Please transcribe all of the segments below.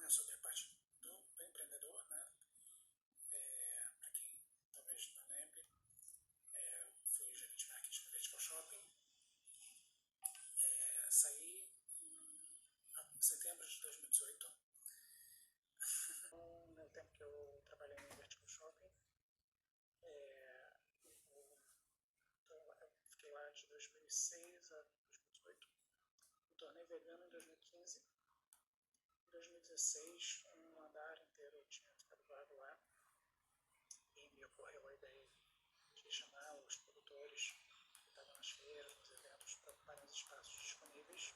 né, sobre a parte do empreendedor, né? Para quem talvez não lembre, fui gerente de marketing no Vertical Shopping. Saí em setembro de 2018. No tempo que eu trabalhei no Vertical Shopping, eu fiquei lá de 2006 a 2018. Me tornei vegano em 2015. Em 2016, um andar inteiro tinha ficado vago lá. E me ocorreu a ideia de chamar os produtores que estavam nas feiras, nos eventos, para ocuparem os espaços disponíveis.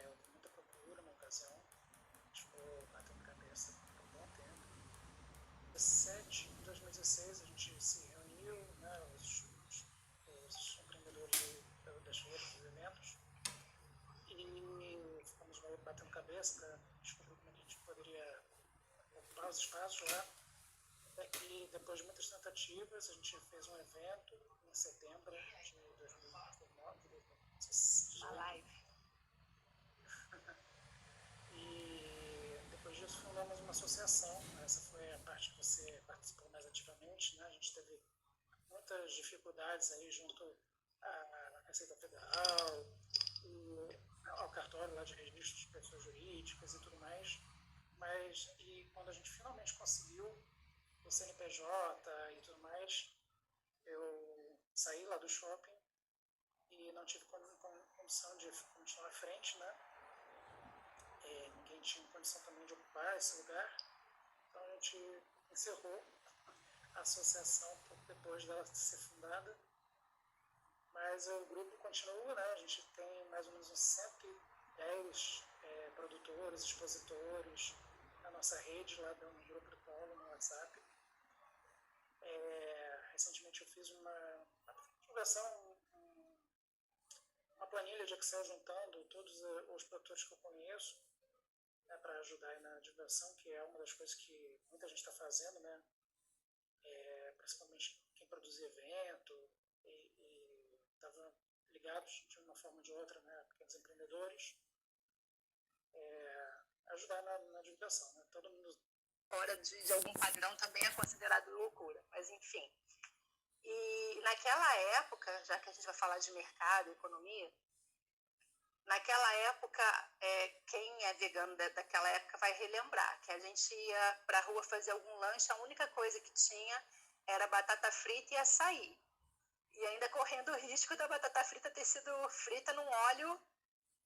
Houve muita procura na ocasião. A gente ficou batendo cabeça por um bom tempo. Em 2016 a gente se reuniu, né, os empreendedores das feiras, dos eventos, e ficamos batendo cabeça para descobrir como a gente poderia ocupar os espaços lá. E depois de muitas tentativas, a gente fez um evento em setembro de 2019, 2018. Uma live. E depois disso fundamos uma associação. Essa foi a parte que você participou mais ativamente, né? A gente teve muitas dificuldades aí junto à Receita Federal, ao cartório lá de registro de pessoas jurídicas e tudo mais. E quando a gente finalmente conseguiu o CNPJ e tudo mais, eu saí lá do shopping e não tive condição de continuar à frente, né? Ninguém tinha condição também de ocupar esse lugar, então a gente encerrou a associação pouco depois dela ser fundada, mas o grupo continua, né? A gente tem mais ou menos uns 110 produtores, expositores na nossa rede lá no grupo do Polo, no WhatsApp. Recentemente eu fiz uma divulgação, uma planilha de Excel juntando todos os produtores que eu conheço, né, para ajudar aí na divulgação, que é uma das coisas que muita gente está fazendo, né? Principalmente quem produz evento e estava ligados de uma forma ou de outra, né, a pequenos empreendedores, ajudar na divulgação, né? Todo mundo Fora de algum padrão também é considerado loucura, mas enfim. E naquela época, já que a gente vai falar de mercado, economia, naquela época, quem é vegano daquela época vai relembrar que a gente ia para a rua fazer algum lanche, a única coisa que tinha era batata frita e açaí. E ainda correndo o risco da batata frita ter sido frita num óleo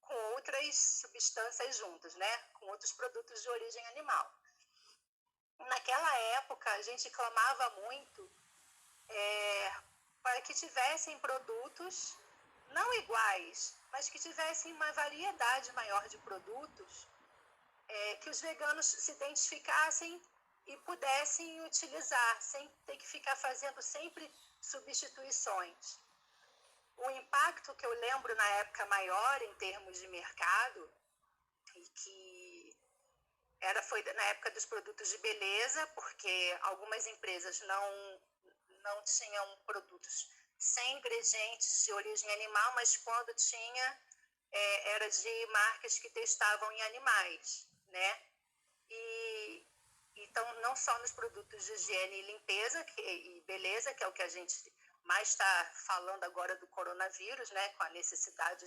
com outras substâncias juntas, né? Com outros produtos de origem animal. Naquela época, a gente clamava muito para que tivessem produtos não iguais, mas que tivessem uma variedade maior de produtos que os veganos se identificassem e pudessem utilizar, sem ter que ficar fazendo sempre substituições. O impacto que eu lembro na época maior em termos de mercado, e que foi na época dos produtos de beleza, porque algumas empresas não tinham produtos sem ingredientes de origem animal, mas quando tinha, era de marcas que testavam em animais, né? E então, não só nos produtos de higiene e limpeza e beleza, que é o que a gente mais está falando agora do coronavírus, né? Com a necessidade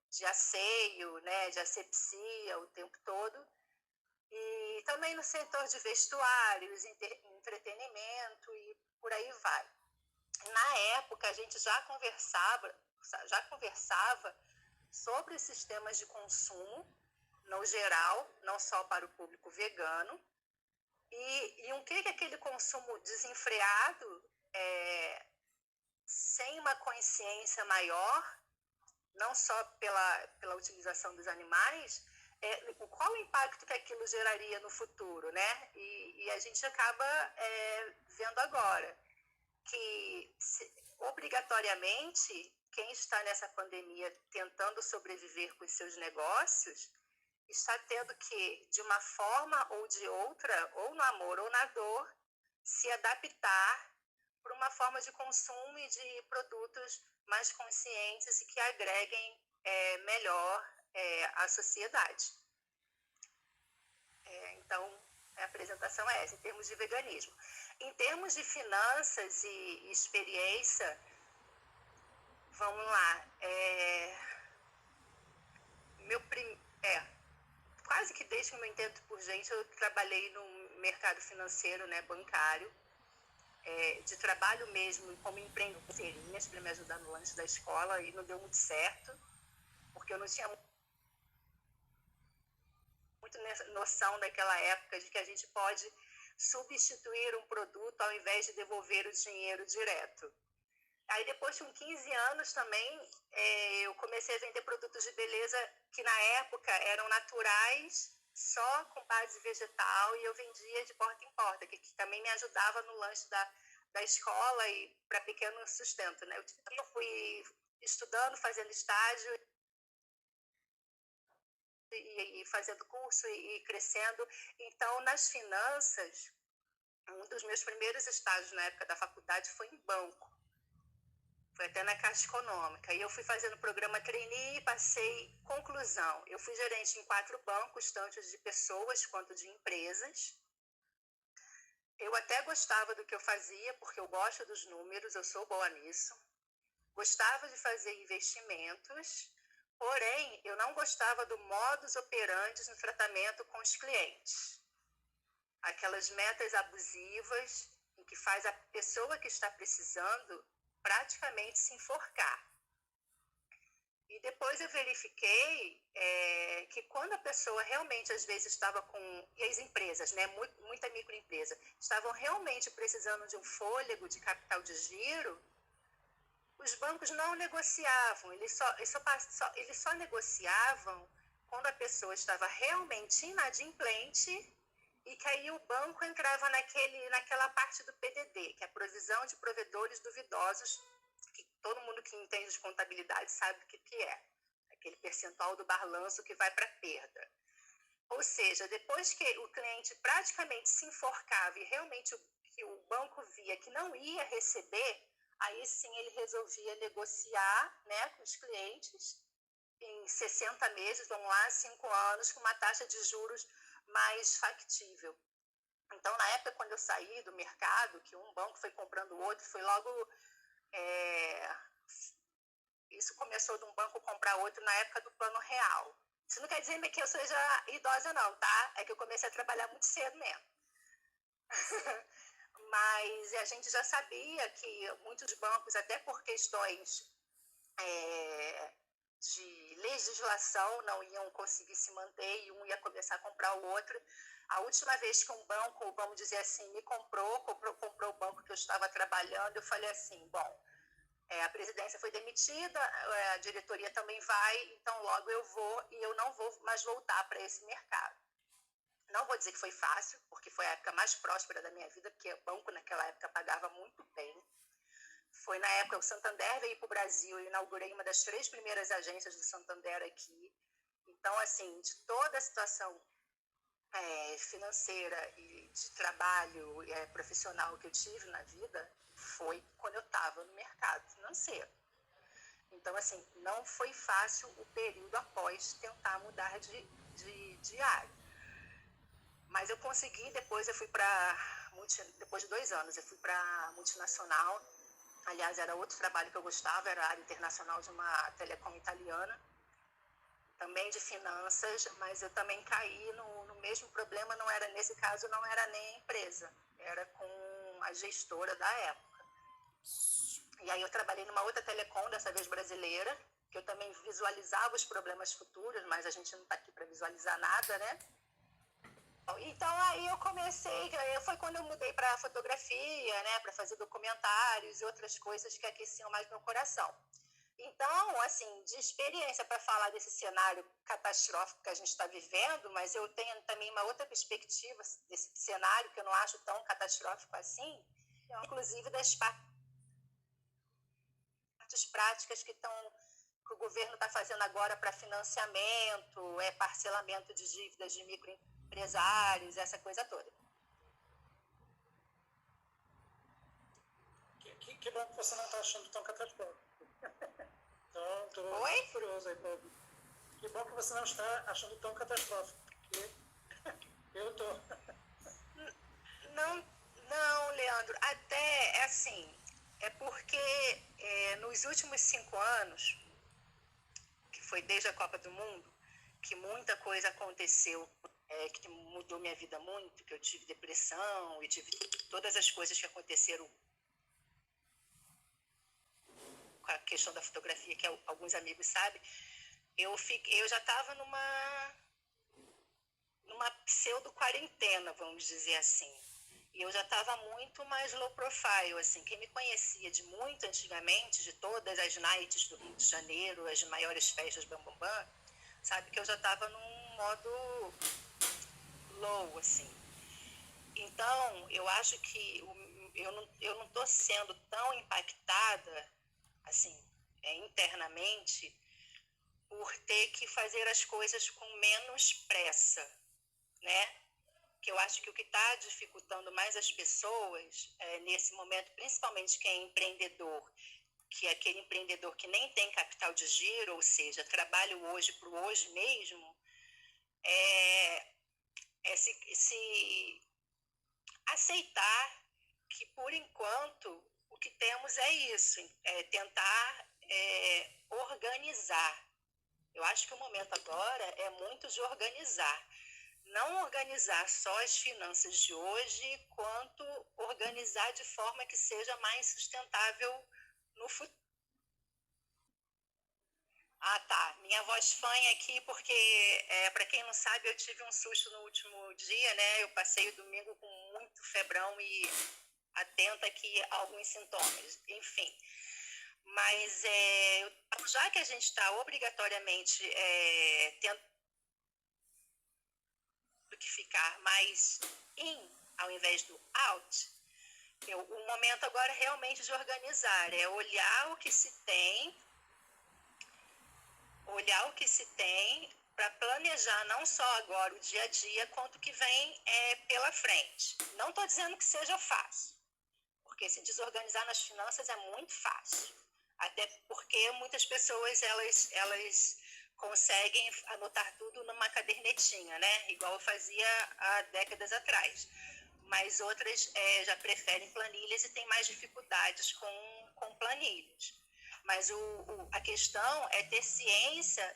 de asseio, né? De asepsia o tempo todo. E também no setor de vestuários, entretenimento e por aí vai. Na época, a gente já conversava sobre sistemas de consumo, no geral, não só para o público vegano, e o que aquele consumo desenfreado, sem uma consciência maior, não só pela utilização dos animais, qual o impacto que aquilo geraria no futuro, né? E a gente acaba vendo agora que, obrigatoriamente, quem está nessa pandemia tentando sobreviver com os seus negócios está tendo que, de uma forma ou de outra, ou no amor ou na dor, se adaptar para uma forma de consumo e de produtos mais conscientes e que agreguem melhor à sociedade. A apresentação é essa, em termos de veganismo. Em termos de finanças e experiência, vamos lá. Quase que desde que eu me entendo por gente, eu trabalhei no mercado financeiro, né, bancário, de trabalho mesmo, como emprego com feirinhas para me ajudar no lanche da escola, e não deu muito certo, porque eu não tinha muito noção daquela época de que a gente pode substituir um produto ao invés de devolver o dinheiro direto. Aí depois de uns 15 anos também, eu comecei a vender produtos de beleza que na época eram naturais, só com base vegetal, e eu vendia de porta em porta, que também me ajudava no lanche da escola e para pequeno sustento, né? Eu fui estudando, fazendo estágio e fazendo curso e crescendo. Então, nas finanças, um dos meus primeiros estágios na época da faculdade foi em banco. Foi até na Caixa Econômica. E eu fui fazendo programa trainee e passei. Conclusão, eu fui gerente em 4 bancos, tanto de pessoas quanto de empresas. Eu até gostava do que eu fazia, porque eu gosto dos números, eu sou boa nisso. Gostava de fazer investimentos, porém, eu não gostava do modus operandi no tratamento com os clientes. Aquelas metas abusivas, em que faz a pessoa que está precisando praticamente se enforcar. E depois eu verifiquei que quando a pessoa realmente, às vezes, estava com... E as empresas, né, muita microempresa, estavam realmente precisando de um fôlego de capital de giro, os bancos não negociavam. Eles só negociavam quando a pessoa estava realmente inadimplente e que aí o banco entrava naquela parte do PDD, que é a provisão de provedores duvidosos, que todo mundo que entende de contabilidade sabe o que é. Aquele percentual do balanço que vai para perda. Ou seja, depois que o cliente praticamente se enforcava e realmente que o banco via que não ia receber, aí sim ele resolvia negociar, né, com os clientes em 60 meses, vamos lá, 5 anos, com uma taxa de juros mais factível. Então, na época, quando eu saí do mercado, que um banco foi comprando o outro, foi logo... Isso começou de um banco comprar outro na época do Plano Real. Isso não quer dizer que eu seja idosa, não, tá? É que eu comecei a trabalhar muito cedo mesmo. Mas a gente já sabia que muitos bancos, até por questões de legislação, não iam conseguir se manter e um ia começar a comprar o outro. A última vez que um banco, vamos dizer assim, me comprou o banco que eu estava trabalhando, eu falei assim, bom, a presidência foi demitida, a diretoria também vai, então logo eu vou e eu não vou mais voltar para esse mercado. Não vou dizer que foi fácil, porque foi a época mais próspera da minha vida, porque o banco naquela época pagava muito bem. Foi na época que o Santander veio para o Brasil, eu inaugurei uma das 3 primeiras agências do Santander aqui. Então, assim, de toda a situação financeira e de trabalho profissional que eu tive na vida, foi quando eu estava no mercado financeiro. Então, assim, não foi fácil o período após tentar mudar de área. Mas eu consegui, depois de 2 anos, eu fui para multinacional. Aliás, era outro trabalho que eu gostava, era a área internacional de uma telecom italiana, também de finanças, mas eu também caí no mesmo problema, nesse caso não era nem a empresa, era com a gestora da época. E aí eu trabalhei numa outra telecom, dessa vez brasileira, que eu também visualizava os problemas futuros, mas a gente não está aqui para visualizar nada, né? Então aí eu comecei, foi quando eu mudei para fotografia, né, para fazer documentários e outras coisas que aqueciam mais meu coração. Então, assim, de experiência para falar desse cenário catastrófico que a gente está vivendo, mas eu tenho também uma outra perspectiva desse cenário que eu não acho tão catastrófico assim, inclusive das partes práticas que o governo está fazendo agora para financiamento, parcelamento de dívidas de microempresários, essa coisa toda. Que bom que você não está achando tão catastrófico. Então, estou curioso aí, Paulo. Que bom que você não está achando tão catastrófico, porque eu estou. Não, não, Leandro, até é assim, é porque nos últimos 5 anos, que foi desde a Copa do Mundo, que muita coisa aconteceu, que mudou minha vida muito, que eu tive depressão e tive todas as coisas que aconteceram com a questão da fotografia, que alguns amigos sabem, eu já estava numa pseudo-quarentena, vamos dizer assim. E eu já estava muito mais low profile, assim. Quem me conhecia de muito antigamente, de todas as nights do Rio de Janeiro, as maiores festas Bam Bam Bam, sabe que eu já estava num modo low, assim. Então, eu acho que eu não estou sendo tão impactada, assim, internamente, por ter que fazer as coisas com menos pressa, né? Que eu acho que o que está dificultando mais as pessoas nesse momento, principalmente quem é empreendedor, que é aquele empreendedor que nem tem capital de giro, ou seja, trabalha o hoje para o hoje mesmo, é se aceitar que, por enquanto, o que temos é isso, tentar organizar. Eu acho que o momento agora é muito de organizar. Não organizar só as finanças de hoje, quanto organizar de forma que seja mais sustentável no futuro. Ah, tá. Minha voz fanha aqui, porque, para quem não sabe, eu tive um susto no último dia, né? Eu passei o domingo com muito febrão e atenta aqui a alguns sintomas. Enfim. Mas já que a gente está obrigatoriamente tendo que ficar mais in ao invés do out, o momento agora é realmente de organizar, é olhar o que se tem, para planejar não só agora o dia a dia, quanto o que vem pela frente. Não estou dizendo que seja fácil, porque se desorganizar nas finanças é muito fácil, até porque muitas pessoas elas conseguem anotar tudo numa cadernetinha, né? Igual eu fazia há décadas atrás. Mas outras já preferem planilhas e têm mais dificuldades com planilhas. Mas a questão é ter ciência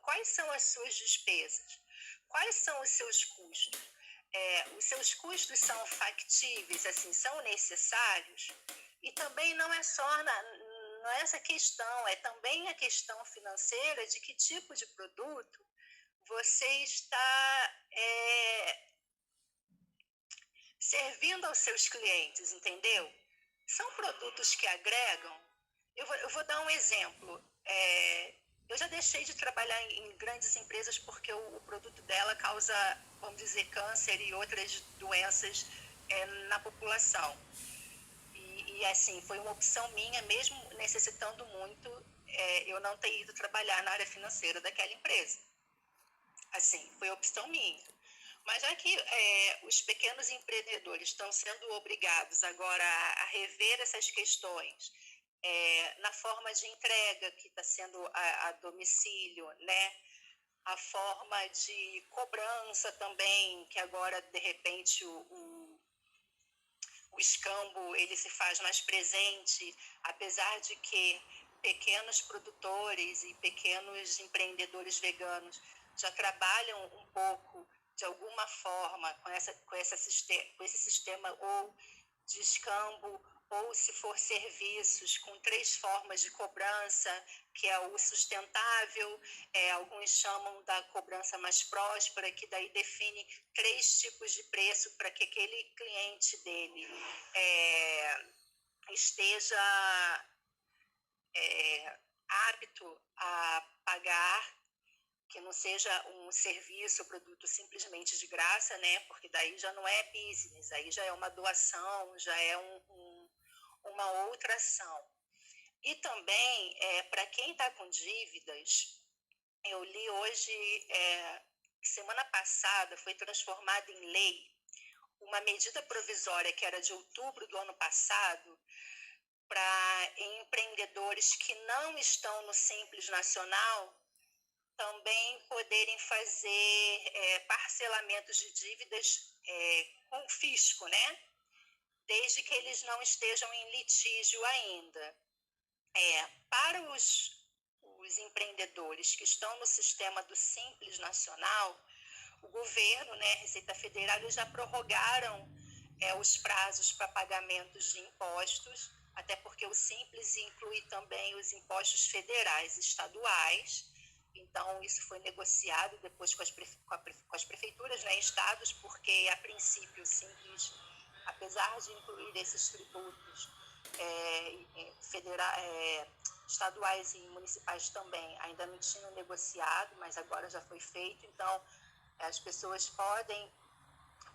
quais são as suas despesas, quais são os seus custos. Os seus custos são factíveis, assim, são necessários? E também não é só não é essa questão, é também a questão financeira de que tipo de produto você está servindo aos seus clientes, entendeu? São produtos que agregam. Eu vou dar um exemplo. Eu já deixei de trabalhar em grandes empresas porque o produto dela causa, vamos dizer, câncer e outras doenças na população. E assim, foi uma opção minha, mesmo necessitando muito, eu não ter ido trabalhar na área financeira daquela empresa. Assim, foi opção minha. Mas já que os pequenos empreendedores estão sendo obrigados agora a rever essas questões, na forma de entrega que está sendo a domicílio, né? A forma de cobrança também, que agora, de repente, o escambo ele se faz mais presente, apesar de que pequenos produtores e pequenos empreendedores veganos já trabalham um pouco, de alguma forma, com esse sistema ou de escambo, ou se for serviços, com 3 formas de cobrança, que é o sustentável, alguns chamam da cobrança mais próspera, que daí define 3 tipos de preço para que aquele cliente dele esteja apto a pagar, que não seja um serviço ou produto simplesmente de graça, né? Porque daí já não é business, aí já é uma doação, já é uma outra ação. E também, para quem está com dívidas, eu li hoje, semana passada, foi transformada em lei uma medida provisória que era de outubro do ano passado, para empreendedores que não estão no Simples Nacional também poderem fazer parcelamentos de dívidas com o fisco, né? Desde que eles não estejam em litígio ainda. Para os empreendedores que estão no sistema do Simples Nacional, o governo, né, a Receita Federal, eles já prorrogaram os prazos para pagamentos de impostos, até porque o Simples inclui também os impostos federais e estaduais. Então, isso foi negociado depois com as prefeituras, né, estados, porque, a princípio, o Simples, apesar de incluir esses tributos estaduais e municipais também, ainda não tinham negociado, mas agora já foi feito. Então, as pessoas podem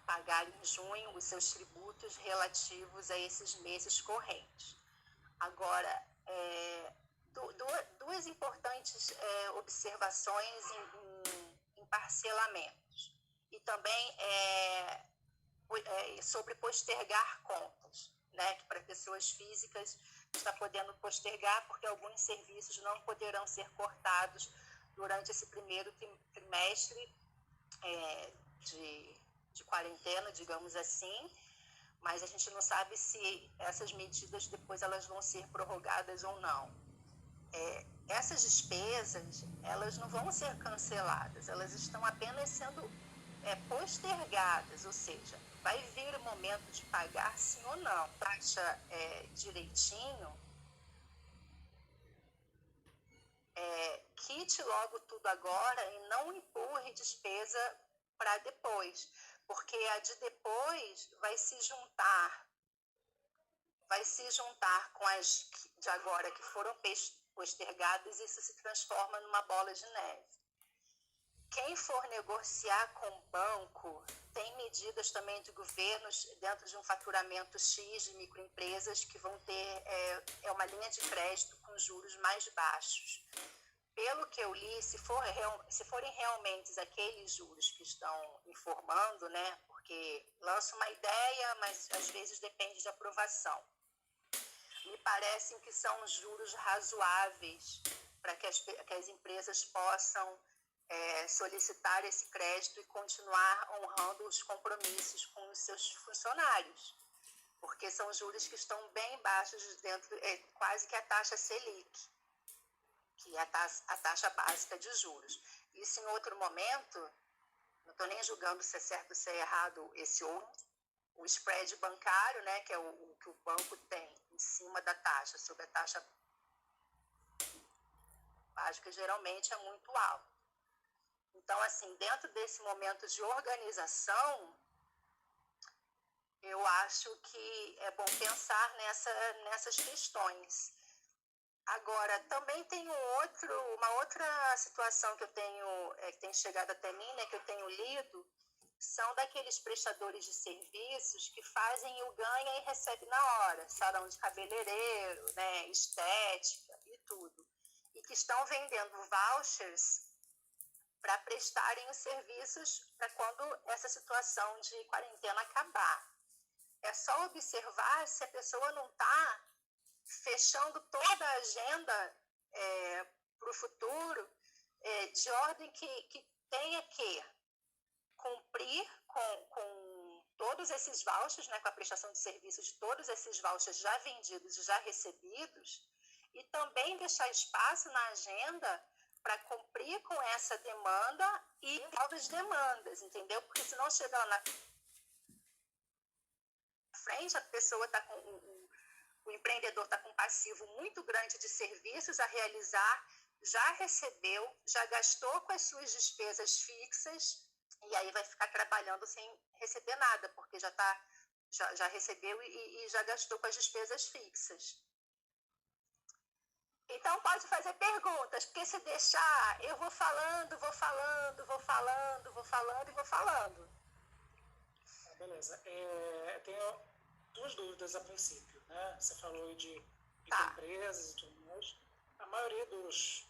pagar em junho os seus tributos relativos a esses meses correntes. Agora, duas importantes observações em parcelamentos. E também sobre postergar contas, né? Que para pessoas físicas está podendo postergar porque alguns serviços não poderão ser cortados durante esse primeiro trimestre de quarentena, digamos assim, mas a gente não sabe se essas medidas depois elas vão ser prorrogadas ou não. Essas despesas, elas não vão ser canceladas, elas estão apenas sendo postergadas, ou seja, vai vir o momento de pagar sim ou não. Taxa direitinho, quite logo tudo agora e não empurre despesa para depois, porque a de depois vai se juntar com as de agora que foram postergadas e isso se transforma numa bola de neve. Quem for negociar com o banco, tem medidas também de governos dentro de um faturamento X de microempresas que vão ter uma linha de crédito com juros mais baixos. Pelo que eu li, se forem realmente aqueles juros que estão informando, né, porque lança uma ideia, mas às vezes depende de aprovação. Me parecem que são juros razoáveis para que as empresas possam solicitar esse crédito e continuar honrando os compromissos com os seus funcionários, porque são juros que estão bem baixos dentro, quase que a taxa Selic, que é a taxa básica de juros. Isso em outro momento, não estou nem julgando se é certo ou se é errado esse outro, o spread bancário, né, que é o que o banco tem em cima da taxa, sobre a taxa básica, geralmente é muito alto. Então, assim, dentro desse momento de organização, eu acho que é bom pensar nessas questões. Agora, também tem uma outra situação que eu tenho, que tem chegado até mim, né, que eu tenho lido, são daqueles prestadores de serviços que fazem o ganha e recebe na hora, salão de cabeleireiro, né, estética e tudo, e que estão vendendo vouchers para prestarem os serviços para quando essa situação de quarentena acabar. É só observar se a pessoa não está fechando toda a agenda para o futuro, de ordem que tenha que cumprir com todos esses vouchers, né, com a prestação de serviços de todos esses vouchers já vendidos e já recebidos, e também deixar espaço na agenda para cumprir com essa demanda e novas demandas, entendeu? Porque senão chega lá na frente, a pessoa está com o empreendedor está com um passivo muito grande de serviços a realizar, já recebeu, já gastou com as suas despesas fixas e aí vai ficar trabalhando sem receber nada, porque já recebeu e já gastou com as despesas fixas. Então, pode fazer perguntas, porque se deixar, eu vou falando. Beleza. Tenho duas dúvidas a princípio, né? Você falou de microempresas e tudo mais. A maioria dos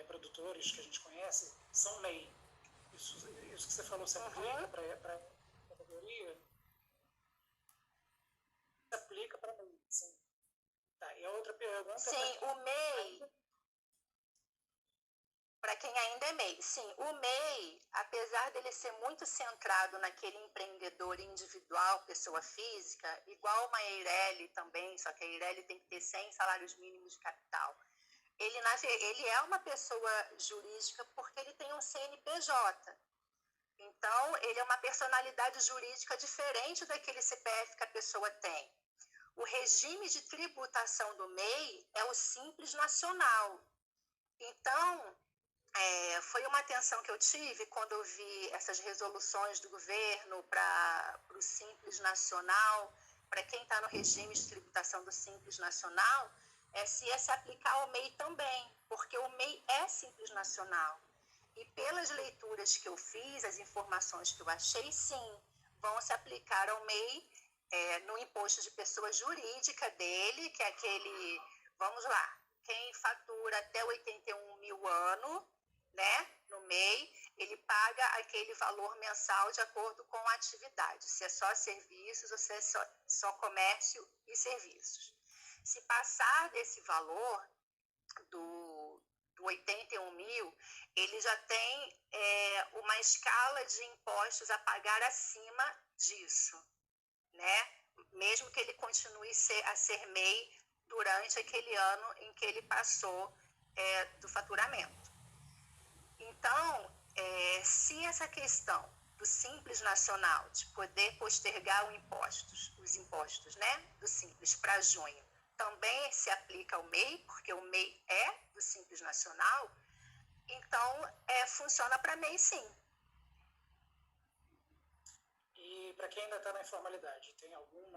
produtores que a gente conhece são MEI. Isso que você falou se aplica para a categoria? Se aplica para MEI, sim. Tá, e a outra pergunta... Sim, o MEI, Para quem ainda é MEI. Sim, o MEI, apesar dele ser muito centrado naquele empreendedor individual, pessoa física, igual uma Eireli também, só que a Eireli tem que ter 100 salários mínimos de capital. Ele é uma pessoa jurídica porque ele tem um CNPJ. Então, ele é uma personalidade jurídica diferente daquele CPF que a pessoa tem. O regime de tributação do MEI é o Simples Nacional. Então, foi uma atenção que eu tive quando eu vi essas resoluções do governo para o Simples Nacional, para quem está no regime de tributação do Simples Nacional, se ia se aplicar ao MEI também, porque o MEI é Simples Nacional. E pelas leituras que eu fiz, as informações que eu achei, sim, vão se aplicar ao MEI no imposto de pessoa jurídica dele, que é aquele, vamos lá, quem fatura até 81 mil ano, né, no MEI, ele paga aquele valor mensal de acordo com a atividade, se é só serviços ou se é só comércio e serviços. Se passar desse valor do 81 mil, ele já tem uma escala de impostos a pagar acima disso, né? Mesmo que ele continue a ser MEI durante aquele ano em que ele passou do faturamento. Então, se essa questão do Simples Nacional, de poder postergar os impostos, né, do Simples para junho, também se aplica ao MEI, porque o MEI é do Simples Nacional, então funciona para MEI sim. E para quem ainda está na informalidade, tem algum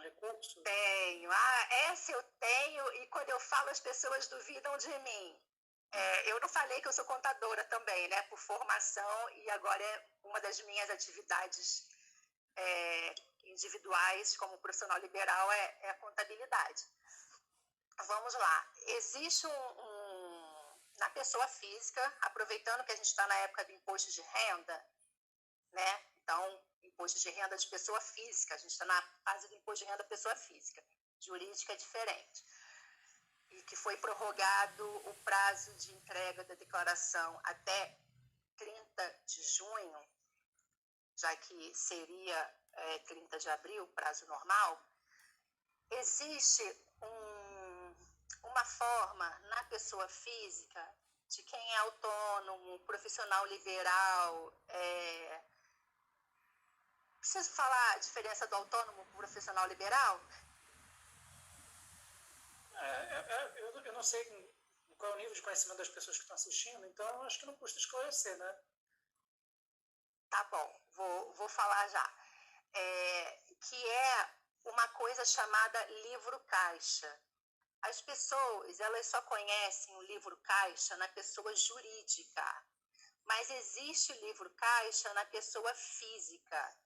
recurso? Tenho. Essa eu tenho, e quando eu falo as pessoas duvidam de mim. Eu não falei que eu sou contadora também, né, por formação, e agora é uma das minhas atividades individuais como profissional liberal é a contabilidade. Vamos lá. Existe na pessoa física, aproveitando que a gente está na época do imposto de renda, né? Então, imposto de renda de pessoa física, a gente está na fase do imposto de renda pessoa física. Jurídica é diferente. E que foi prorrogado o prazo de entrega da declaração até 30 de junho, já que seria 30 de abril, prazo normal. Existe uma forma na pessoa física, de quem é autônomo, profissional liberal. Preciso falar a diferença do autônomo para o profissional liberal? Eu não sei qual é o nível de conhecimento das pessoas que estão assistindo, então acho que não custa esclarecer, né? Tá bom, vou falar já. Que é uma coisa chamada livro-caixa. As pessoas, elas só conhecem o livro-caixa na pessoa jurídica, mas existe o livro-caixa na pessoa física,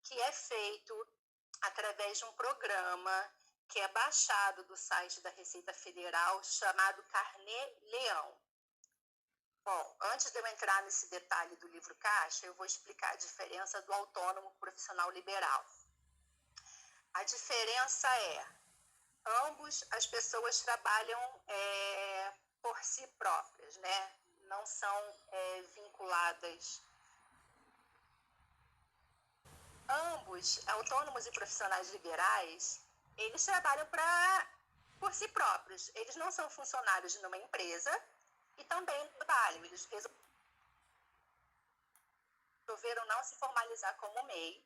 que é feito através de um programa que é baixado do site da Receita Federal, chamado Carnê-Leão. Bom, antes de eu entrar nesse detalhe do livro-caixa, eu vou explicar a diferença do autônomo profissional liberal. A diferença ambos as pessoas trabalham por si próprias, né? Não são vinculadas. Ambos, autônomos e profissionais liberais, eles trabalham por si próprios. Eles não são funcionários de uma empresa e também trabalham. Eles resolveram não se formalizar como MEI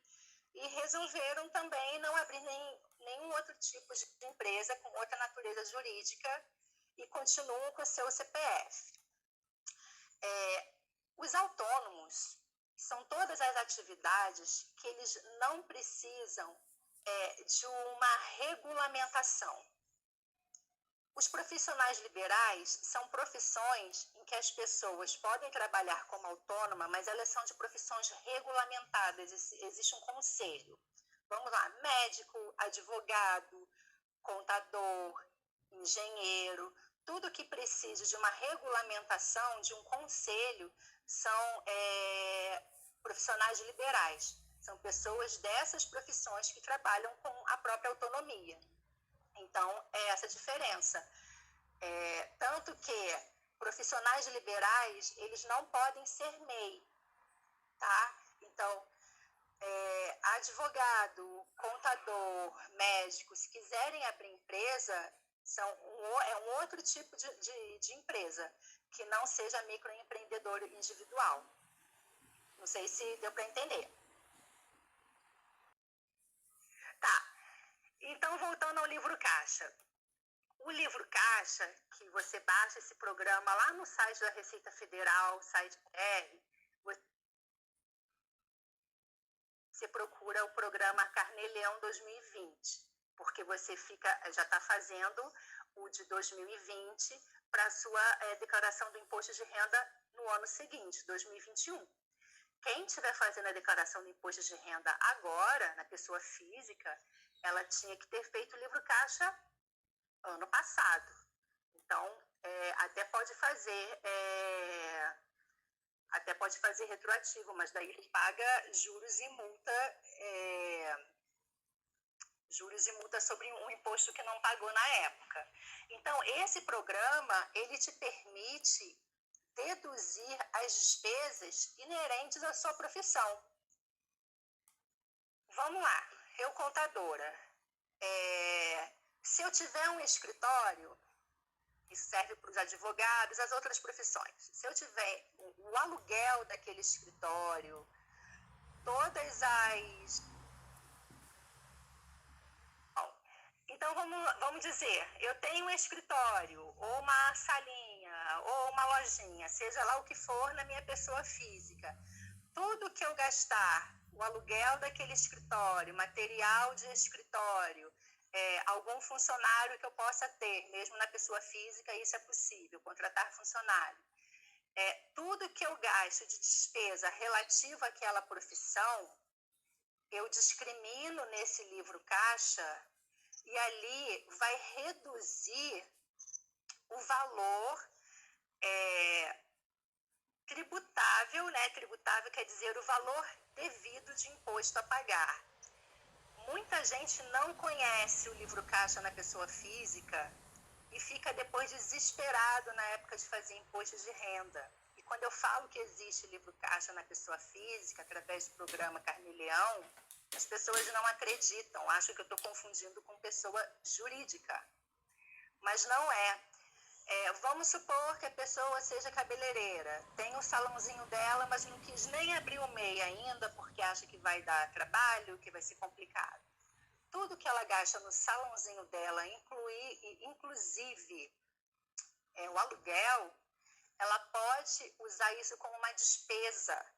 e resolveram também não abrir nenhum outro tipo de empresa com outra natureza jurídica e continuam com o seu CPF. Os autônomos são todas as atividades que eles não precisam de uma regulamentação. Os profissionais liberais são profissões em que as pessoas podem trabalhar como autônoma, mas elas são de profissões regulamentadas, existe um conselho. Vamos lá, médico, advogado, contador, engenheiro, tudo que precise de uma regulamentação, de um conselho, são profissionais liberais. São pessoas dessas profissões que trabalham com a própria autonomia. Então, é essa diferença. Tanto que profissionais liberais, eles não podem ser MEI, tá? Então, advogado, contador, médico, se quiserem abrir empresa, é um outro tipo de empresa, que não seja microempreendedor individual. Não sei se deu para entender. Tá. Então, voltando ao livro Caixa. O livro Caixa, que você baixa esse programa lá no site da Receita Federal, site R, você procura o programa Carnê-Leão 2020, porque você já está fazendo o de 2020 para a sua declaração do imposto de renda no ano seguinte, 2021. Quem estiver fazendo a declaração do imposto de renda agora, na pessoa física, ela tinha que ter feito o livro Caixa ano passado. Então, até pode fazer retroativo, mas daí ele paga juros e multa sobre um imposto que não pagou na época. Então, esse programa, ele te permite deduzir as despesas inerentes à sua profissão. Vamos lá, eu contadora. Se eu tiver um escritório, isso serve para os advogados, as outras profissões. Se eu tiver o aluguel daquele escritório, todas as... Bom, então vamos dizer, eu tenho um escritório, ou uma salinha, ou uma lojinha, seja lá o que for na minha pessoa física. Tudo que eu gastar, o aluguel daquele escritório, material de escritório, algum funcionário que eu possa ter, mesmo na pessoa física, isso é possível, contratar funcionário. Tudo que eu gasto de despesa relativa àquela profissão, eu discrimino nesse livro Caixa e ali vai reduzir o valor tributável, né? Tributável quer dizer o valor devido de imposto a pagar. Muita gente não conhece o livro Caixa na pessoa física e fica depois desesperado na época de fazer imposto de renda. E quando eu falo que existe livro Caixa na pessoa física, através do programa Carnê-Leão, as pessoas não acreditam, acham que eu estou confundindo com pessoa jurídica. Mas não é. Vamos supor que a pessoa seja cabeleireira, tem o salãozinho dela, mas não quis nem abrir o MEI ainda, porque acha que vai dar trabalho, que vai ser complicado. Tudo que ela gasta no salãozinho dela, inclusive o aluguel, ela pode usar isso como uma despesa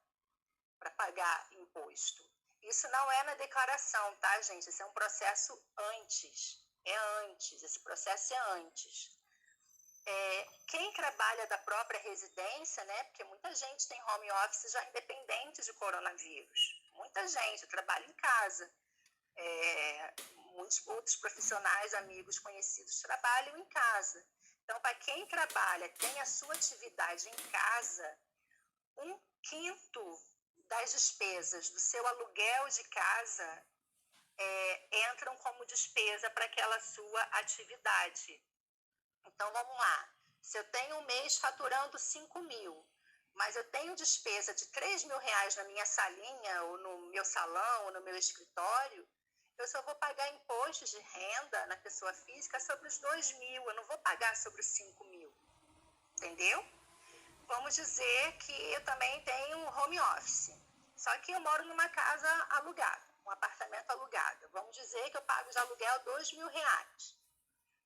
para pagar imposto. Isso não é na declaração, tá, gente? Esse é um processo antes. Esse processo é antes. Quem trabalha da própria residência, né? Porque muita gente tem home office já independente de coronavírus. Muita gente trabalha em casa. Muitos outros profissionais, amigos, conhecidos trabalham em casa. Então, para quem trabalha, tem a sua atividade em casa, 1/5 das despesas do seu aluguel de casa entram como despesa para aquela sua atividade. Então, vamos lá. Se eu tenho um mês faturando 5.000, mas eu tenho despesa de 3.000 reais na minha salinha, ou no meu salão, ou no meu escritório, eu só vou pagar imposto de renda na pessoa física sobre os 2.000, eu não vou pagar sobre os 5.000. Entendeu? Vamos dizer que eu também tenho um home office, só que eu moro numa casa alugada, um apartamento alugado. Vamos dizer que eu pago de aluguel 2.000 reais.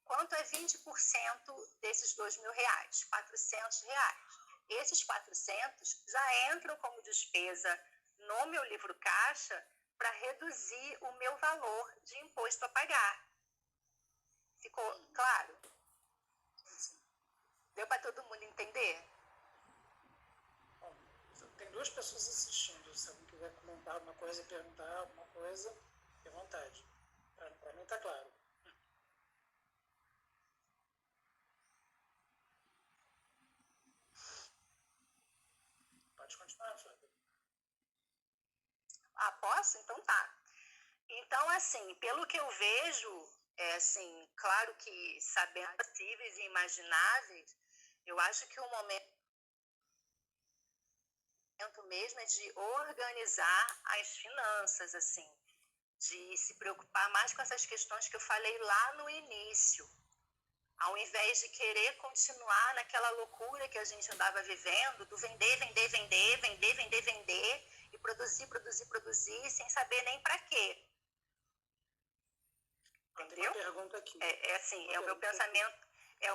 Quanto é 20% desses 2.000 reais? 400 reais. Esses 400 já entram como despesa no meu livro Caixa para reduzir o meu valor de imposto a pagar. Ficou claro? Deu para todo mundo entender? Bom, tem 2 pessoas assistindo. Se alguém quiser comentar alguma coisa, perguntar alguma coisa, fique à vontade. Para mim está claro. Pode continuar, Flávia. Posso? Então tá. Então, assim, pelo que eu vejo, claro que sabendo possíveis e imagináveis, Eu acho que o momento mesmo é de organizar as finanças, assim, de se preocupar mais com essas questões que eu falei lá no início, ao invés de querer continuar naquela loucura que a gente andava vivendo, do vender, vender, vender, vender, vender, vender, e produzir, produzir, produzir, sem saber nem para quê. Entendeu? Tem uma pergunta aqui. Assim, é o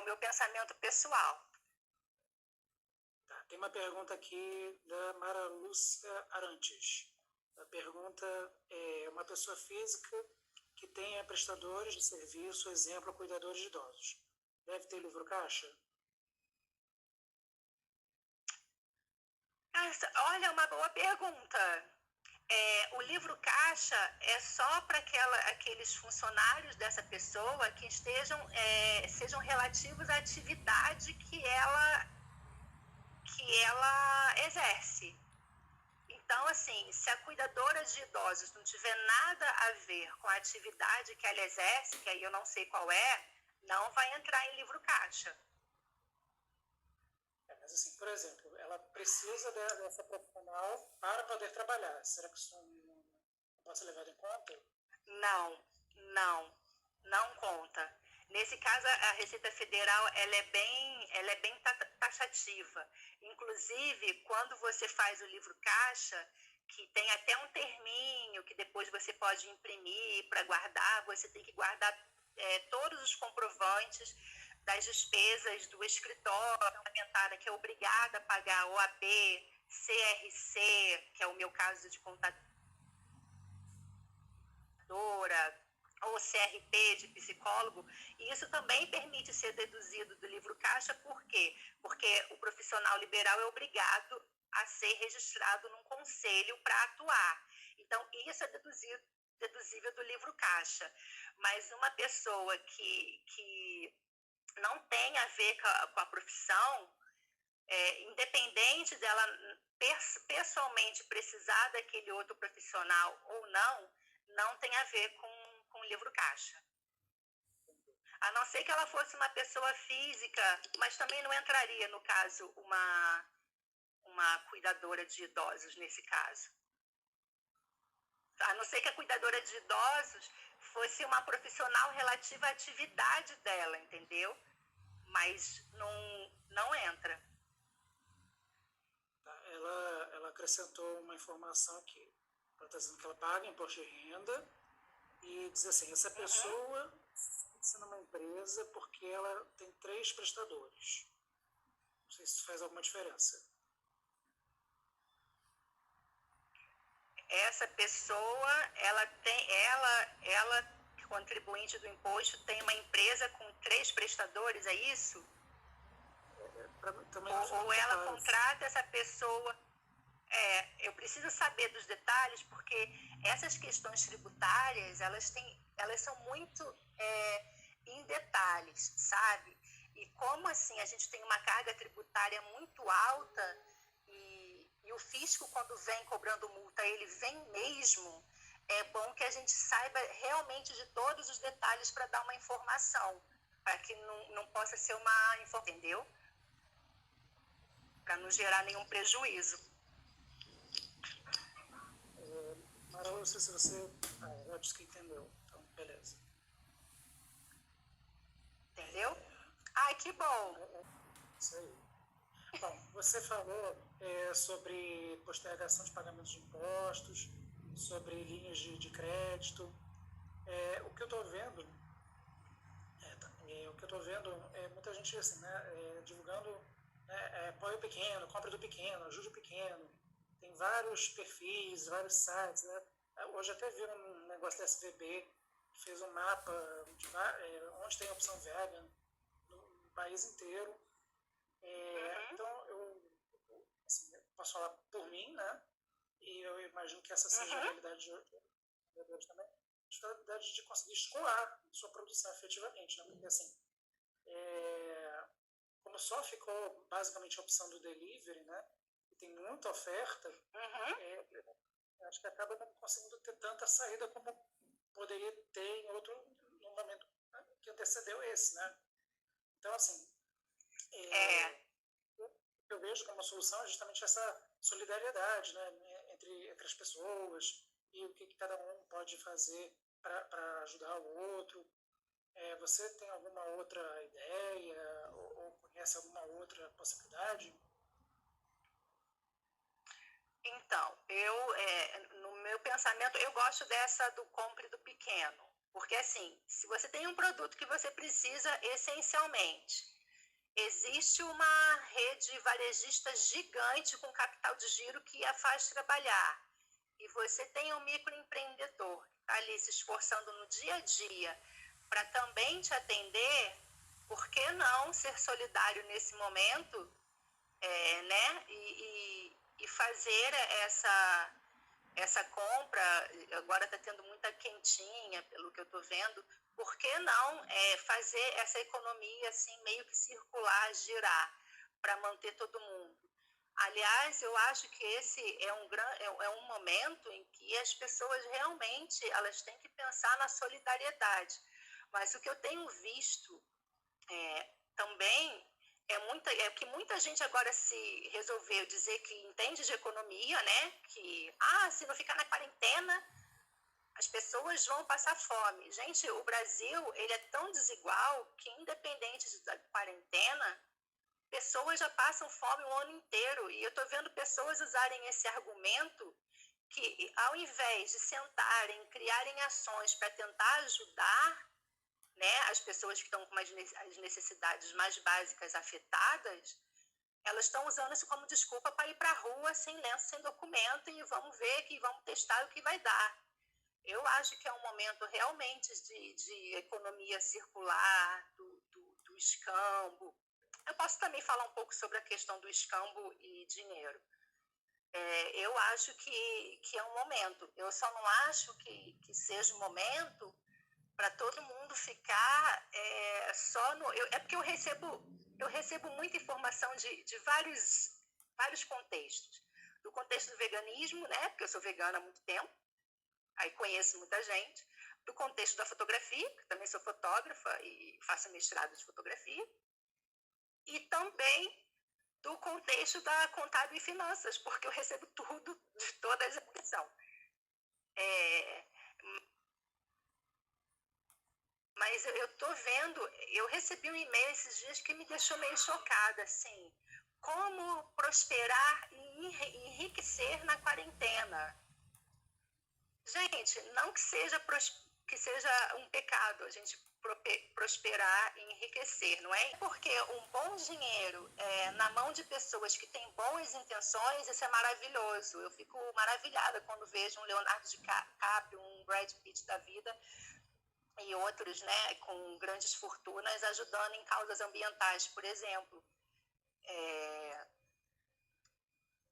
meu pensamento pessoal. Tá, tem uma pergunta aqui da Mara Lúcia Arantes. A pergunta é: uma pessoa física que tenha prestadores de serviço, exemplo, cuidadores de idosos, deve ter livro caixa? Olha, uma boa pergunta. O livro caixa é só para aqueles funcionários dessa pessoa que sejam relativos à atividade que ela exerce. Então, assim, se a cuidadora de idosos não tiver nada a ver com a atividade que ela exerce, que aí eu não sei qual é, não vai entrar em livro caixa. Mas assim, por exemplo, ela precisa dessa profissional para poder trabalhar. Será que isso não pode ser levado em conta? Não conta. Nesse caso, a Receita Federal ela é bem taxativa. Inclusive, quando você faz o livro caixa, que tem até um terminho que depois você pode imprimir para guardar, você tem que guardar todos os comprovantes das despesas do escritório, parlamentar, que é obrigada a pagar OAB, CRC, que é o meu caso de contadora, ou CRP de psicólogo, e isso também permite ser deduzido do livro caixa, por quê? Porque o profissional liberal é obrigado a ser registrado num conselho para atuar. Então, isso é deduzível do livro caixa. Mas uma pessoa que não tem a ver com a profissão, independente dela pessoalmente precisar daquele outro profissional ou não tem a ver com o livro caixa. A não ser que ela fosse uma pessoa física, mas também não entraria, no caso, uma cuidadora de idosos nesse caso. A não ser que a cuidadora de idosos fosse uma profissional relativa à atividade dela, entendeu? Mas não entra. Ela acrescentou uma informação aqui. Ela está dizendo que ela paga imposto de renda e diz assim: essa pessoa fixa numa empresa porque ela tem 3 prestadores. Não sei se isso faz alguma diferença. Essa pessoa, ela contribuinte do imposto, tem uma empresa com 3 prestadores, é isso? Ou ela contrata essa pessoa. Eu preciso saber dos detalhes, porque essas questões tributárias, elas são muito em detalhes, sabe? E como assim a gente tem uma carga tributária muito alta e o fisco, quando vem cobrando multa, ele vem mesmo, é bom que a gente saiba realmente de todos os detalhes para dar uma informação, para que não possa ser uma informação, entendeu? Para não gerar nenhum prejuízo. Mara, não sei se você... eu disse que entendeu. Então, beleza. Entendeu? Ai, que bom! Isso aí. Bom, você falou sobre postergação de pagamentos de impostos, sobre linhas de crédito. O que eu estou vendo... é muita gente assim, né, divulgando apoio pequeno, compra do pequeno, ajude o pequeno. Tem vários perfis, vários sites, né? Hoje até vi um negócio da SVB, que fez um mapa de onde tem opção vegan no país inteiro. Então, eu posso falar por mim, né? E eu imagino que essa seja a realidade de outros também. A dificuldade de conseguir escoar sua produção efetivamente, né? Porque assim, como só ficou basicamente a opção do delivery, né? E tem muita oferta, acho que acaba não conseguindo ter tanta saída como poderia ter em outro no momento, né, que antecedeu esse, né? Então, assim... eu vejo como uma solução é justamente essa solidariedade, né, entre as pessoas e o que cada um pode fazer para ajudar o outro. Você tem alguma outra ideia ou conhece alguma outra possibilidade? Então, no meu pensamento, eu gosto dessa do compre do pequeno. Porque, assim, se você tem um produto que você precisa essencialmente, existe uma rede varejista gigante com capital de giro que a faz trabalhar. E você tem um microempreendedor que está ali se esforçando no dia a dia para também te atender, por que não ser solidário nesse momento, né? E fazer essa compra, agora está tendo muita quentinha, pelo que eu estou vendo, por que não fazer essa economia assim meio que circular, girar, para manter todo mundo? Aliás, eu acho que esse é um momento em que as pessoas realmente elas têm que pensar na solidariedade. Mas o que eu tenho visto também é que muita gente agora se resolveu dizer que entende de economia, né? Que, se não ficar na quarentena, as pessoas vão passar fome. Gente, o Brasil, ele é tão desigual que, independente da quarentena, pessoas já passam fome o ano inteiro. E eu estou vendo pessoas usarem esse argumento que, ao invés de sentarem, criarem ações para tentar ajudar, né, as pessoas que estão com as necessidades mais básicas afetadas, elas estão usando isso como desculpa para ir para a rua sem lenço, sem documento, e vamos ver que vamos testar o que vai dar. Eu acho que é um momento realmente de economia circular, do escambo. Eu posso também falar um pouco sobre a questão do escambo e dinheiro. Eu acho que é um momento. Eu só não acho que seja um momento para todo mundo ficar só no... É porque eu recebo muita informação de vários contextos. Do contexto do veganismo, né? Porque eu sou vegana há muito tempo, aí conheço muita gente. Do contexto da fotografia, que também sou fotógrafa e faço mestrado de fotografia. E também do contexto da contábil e finanças, porque eu recebo tudo de toda a execução. Mas eu tô vendo, eu recebi um e-mail esses dias que me deixou meio chocada, assim, como prosperar e enriquecer na quarentena. Gente, não que seja um pecado a gente prosperar e enriquecer, não é? Porque um bom dinheiro na mão de pessoas que têm boas intenções, isso é maravilhoso. Eu fico maravilhada quando vejo um Leonardo DiCaprio, um Brad Pitt da vida, e outros, né, com grandes fortunas ajudando em causas ambientais, por exemplo.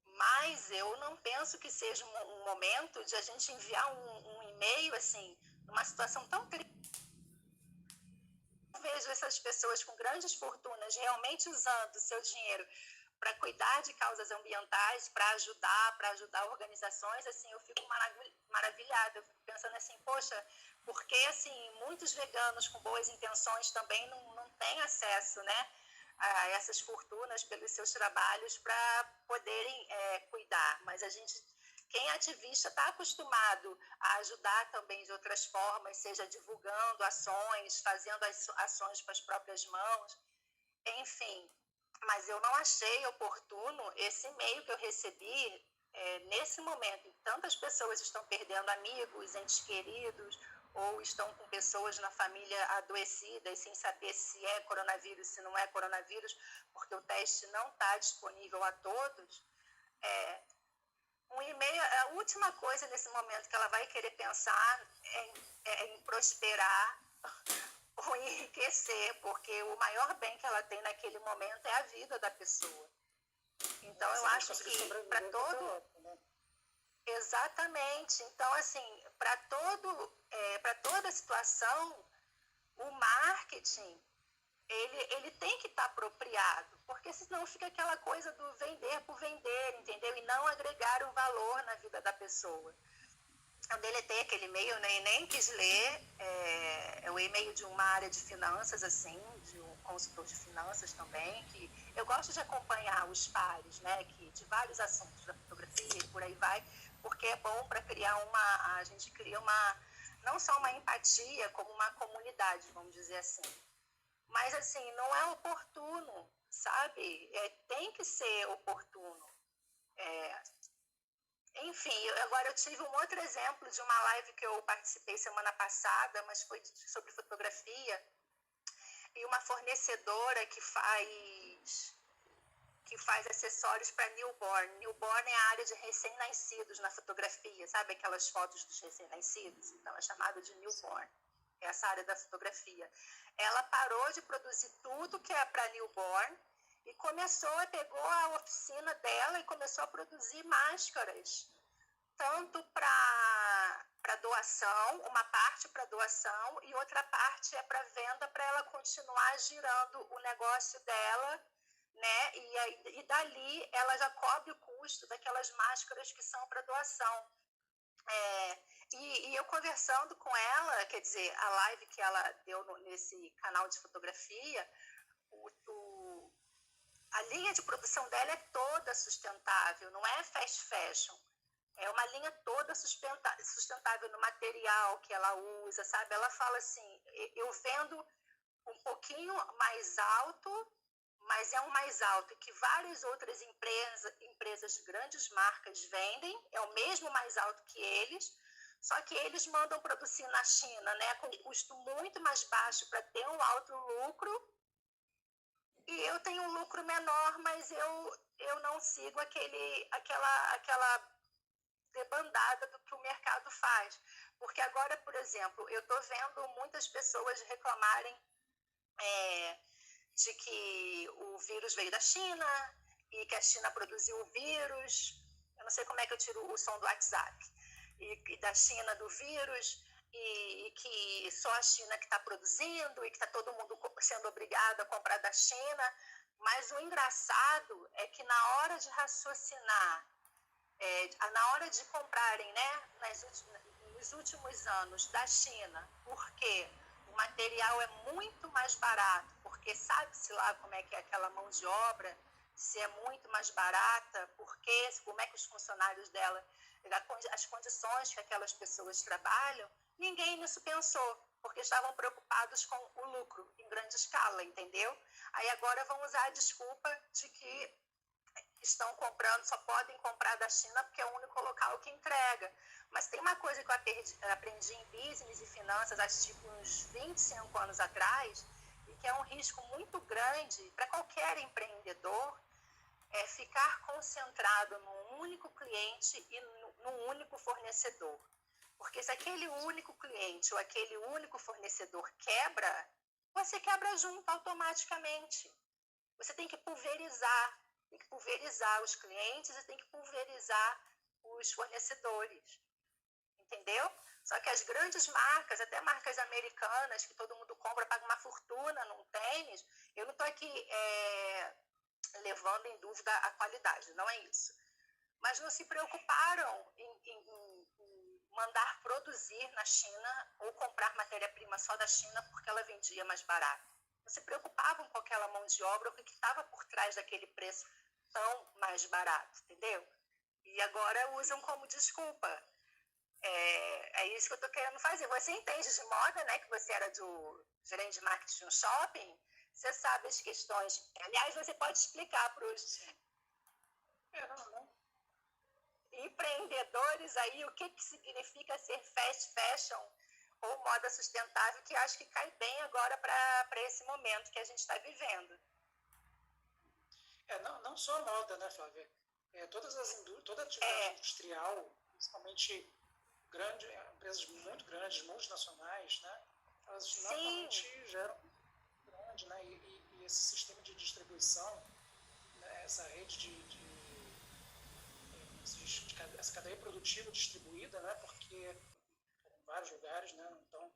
Mas eu não penso que seja um momento de a gente enviar um e-mail, assim, numa situação tão crítica. Eu vejo essas pessoas com grandes fortunas realmente usando o seu dinheiro para cuidar de causas ambientais, para ajudar organizações, assim, eu fico maravilhada. Eu fico pensando assim, poxa, porque assim, muitos veganos com boas intenções também não têm acesso, né, a essas fortunas pelos seus trabalhos para poderem cuidar. Mas quem é ativista está acostumado a ajudar também de outras formas, seja divulgando ações, fazendo ações com as próprias mãos, enfim. Mas eu não achei oportuno esse e-mail que eu recebi nesse momento. Tantas pessoas estão perdendo amigos, entes queridos, ou estão com pessoas na família adoecidas, sem saber se é coronavírus, se não é coronavírus, porque o teste não está disponível a todos. Um e-mail, a última coisa nesse momento que ela vai querer pensar é em prosperar ou enriquecer, porque o maior bem que ela tem naquele momento é a vida da pessoa. Então, eu acho que para todo... Exatamente. Então, assim, para toda situação, o marketing, ele tem que estar apropriado, porque senão fica aquela coisa do vender por vender, entendeu? E não agregar um valor na vida da pessoa. Eu deletei aquele e-mail, né, e nem quis ler. É o e-mail de uma área de finanças, assim, consultor de finanças também, que eu gosto de acompanhar os pares, né, que, de vários assuntos da fotografia e por aí vai, porque é bom para criar a gente cria não só uma empatia, como uma comunidade, vamos dizer assim. Mas, assim, não é oportuno, sabe? Tem que ser oportuno. Enfim, agora eu tive um outro exemplo de uma live que eu participei semana passada, mas foi sobre fotografia, e uma fornecedora que faz acessórios para newborn. Newborn é a área de recém-nascidos na fotografia, sabe aquelas fotos dos recém-nascidos? Então é chamada de newborn, é essa área da fotografia. Ela parou de produzir tudo que é para newborn e pegou a oficina dela e começou a produzir máscaras, tanto para doação, uma parte para doação e outra parte é para venda, para ela continuar girando o negócio dela, né? E dali ela já cobre o custo daquelas máscaras que são para doação. E eu conversando com ela, quer dizer, a live que ela deu nesse canal de fotografia, a linha de produção dela é toda sustentável, não é fast fashion. É uma linha toda sustentável no material que ela usa, sabe? Ela fala assim, eu vendo um pouquinho mais alto, mas é um mais alto que várias outras empresas de grandes marcas vendem, é o mesmo mais alto que eles, só que eles mandam produzir na China, né, com custo muito mais baixo para ter um alto lucro, e eu tenho um lucro menor, mas eu não sigo aquela debandada do que o mercado faz. Porque agora, por exemplo, eu estou vendo muitas pessoas reclamarem de que o vírus veio da China e que a China produziu o vírus. Eu não sei como é que eu tiro o som do WhatsApp. E da China do vírus, e que só a China que está produzindo e que está todo mundo sendo obrigado a comprar da China. Mas o engraçado é que na hora de raciocinar, na hora de comprarem, né, nos últimos anos da China, porque o material é muito mais barato, porque sabe-se lá como é que é aquela mão de obra, se é muito mais barata, como é que os funcionários dela, as condições que aquelas pessoas trabalham, ninguém nisso pensou, porque estavam preocupados com o lucro em grande escala, entendeu? Aí agora vão usar a desculpa de que estão comprando, só podem comprar da China porque é o único local que entrega. Mas tem uma coisa que eu aprendi em business e finanças há tipo uns 25 anos atrás, e que é um risco muito grande para qualquer empreendedor, é ficar concentrado num único cliente e num único fornecedor. Porque se aquele único cliente ou aquele único fornecedor quebra, você quebra junto automaticamente. Você tem que pulverizar os clientes e tem que pulverizar os fornecedores, entendeu? Só que as grandes marcas, até marcas americanas, que todo mundo compra, paga uma fortuna num tênis, eu não estou aqui levando em dúvida a qualidade, não é isso. Mas não se preocuparam em mandar produzir na China ou comprar matéria-prima só da China porque ela vendia mais barato. Não se preocupavam com aquela mão de obra, o que estava por trás daquele preço tão mais barato, entendeu? E agora usam como desculpa. É isso que eu estou querendo fazer. Você entende de moda, né? Que você era do gerente de marketing de um shopping. Você sabe as questões. Aliás, você pode explicar para os empreendedores aí o que significa ser fast fashion ou moda sustentável, que acho que cai bem agora para esse momento que a gente está vivendo. Não só a moda, né, Flávia? Toda a atividade industrial, principalmente empresas muito grandes, multinacionais, né, elas normalmente geram grande, né, e esse sistema de distribuição, né, essa rede essa cadeia produtiva distribuída, né, porque em vários lugares, né, então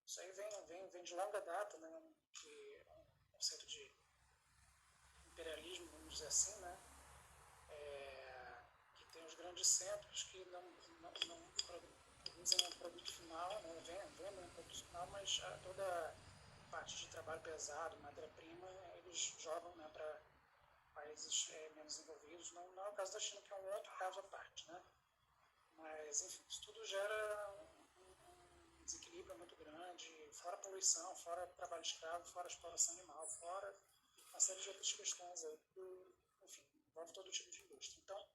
isso aí vem de longa data, né, que é um conceito de imperialismo, vamos dizer assim, né, que tem os grandes centros que não produzem um produto final, né, vendem um produto final, mas toda parte de trabalho pesado, matéria-prima, eles jogam, né, para países menos desenvolvidos. Não é o caso da China, que é um outro caso à parte, né? Mas, enfim, isso tudo gera um desequilíbrio muito grande, fora poluição, fora trabalho escravo, fora exploração animal, fora uma série de outras questões aí, que, enfim, envolve todo tipo de indústria. Então,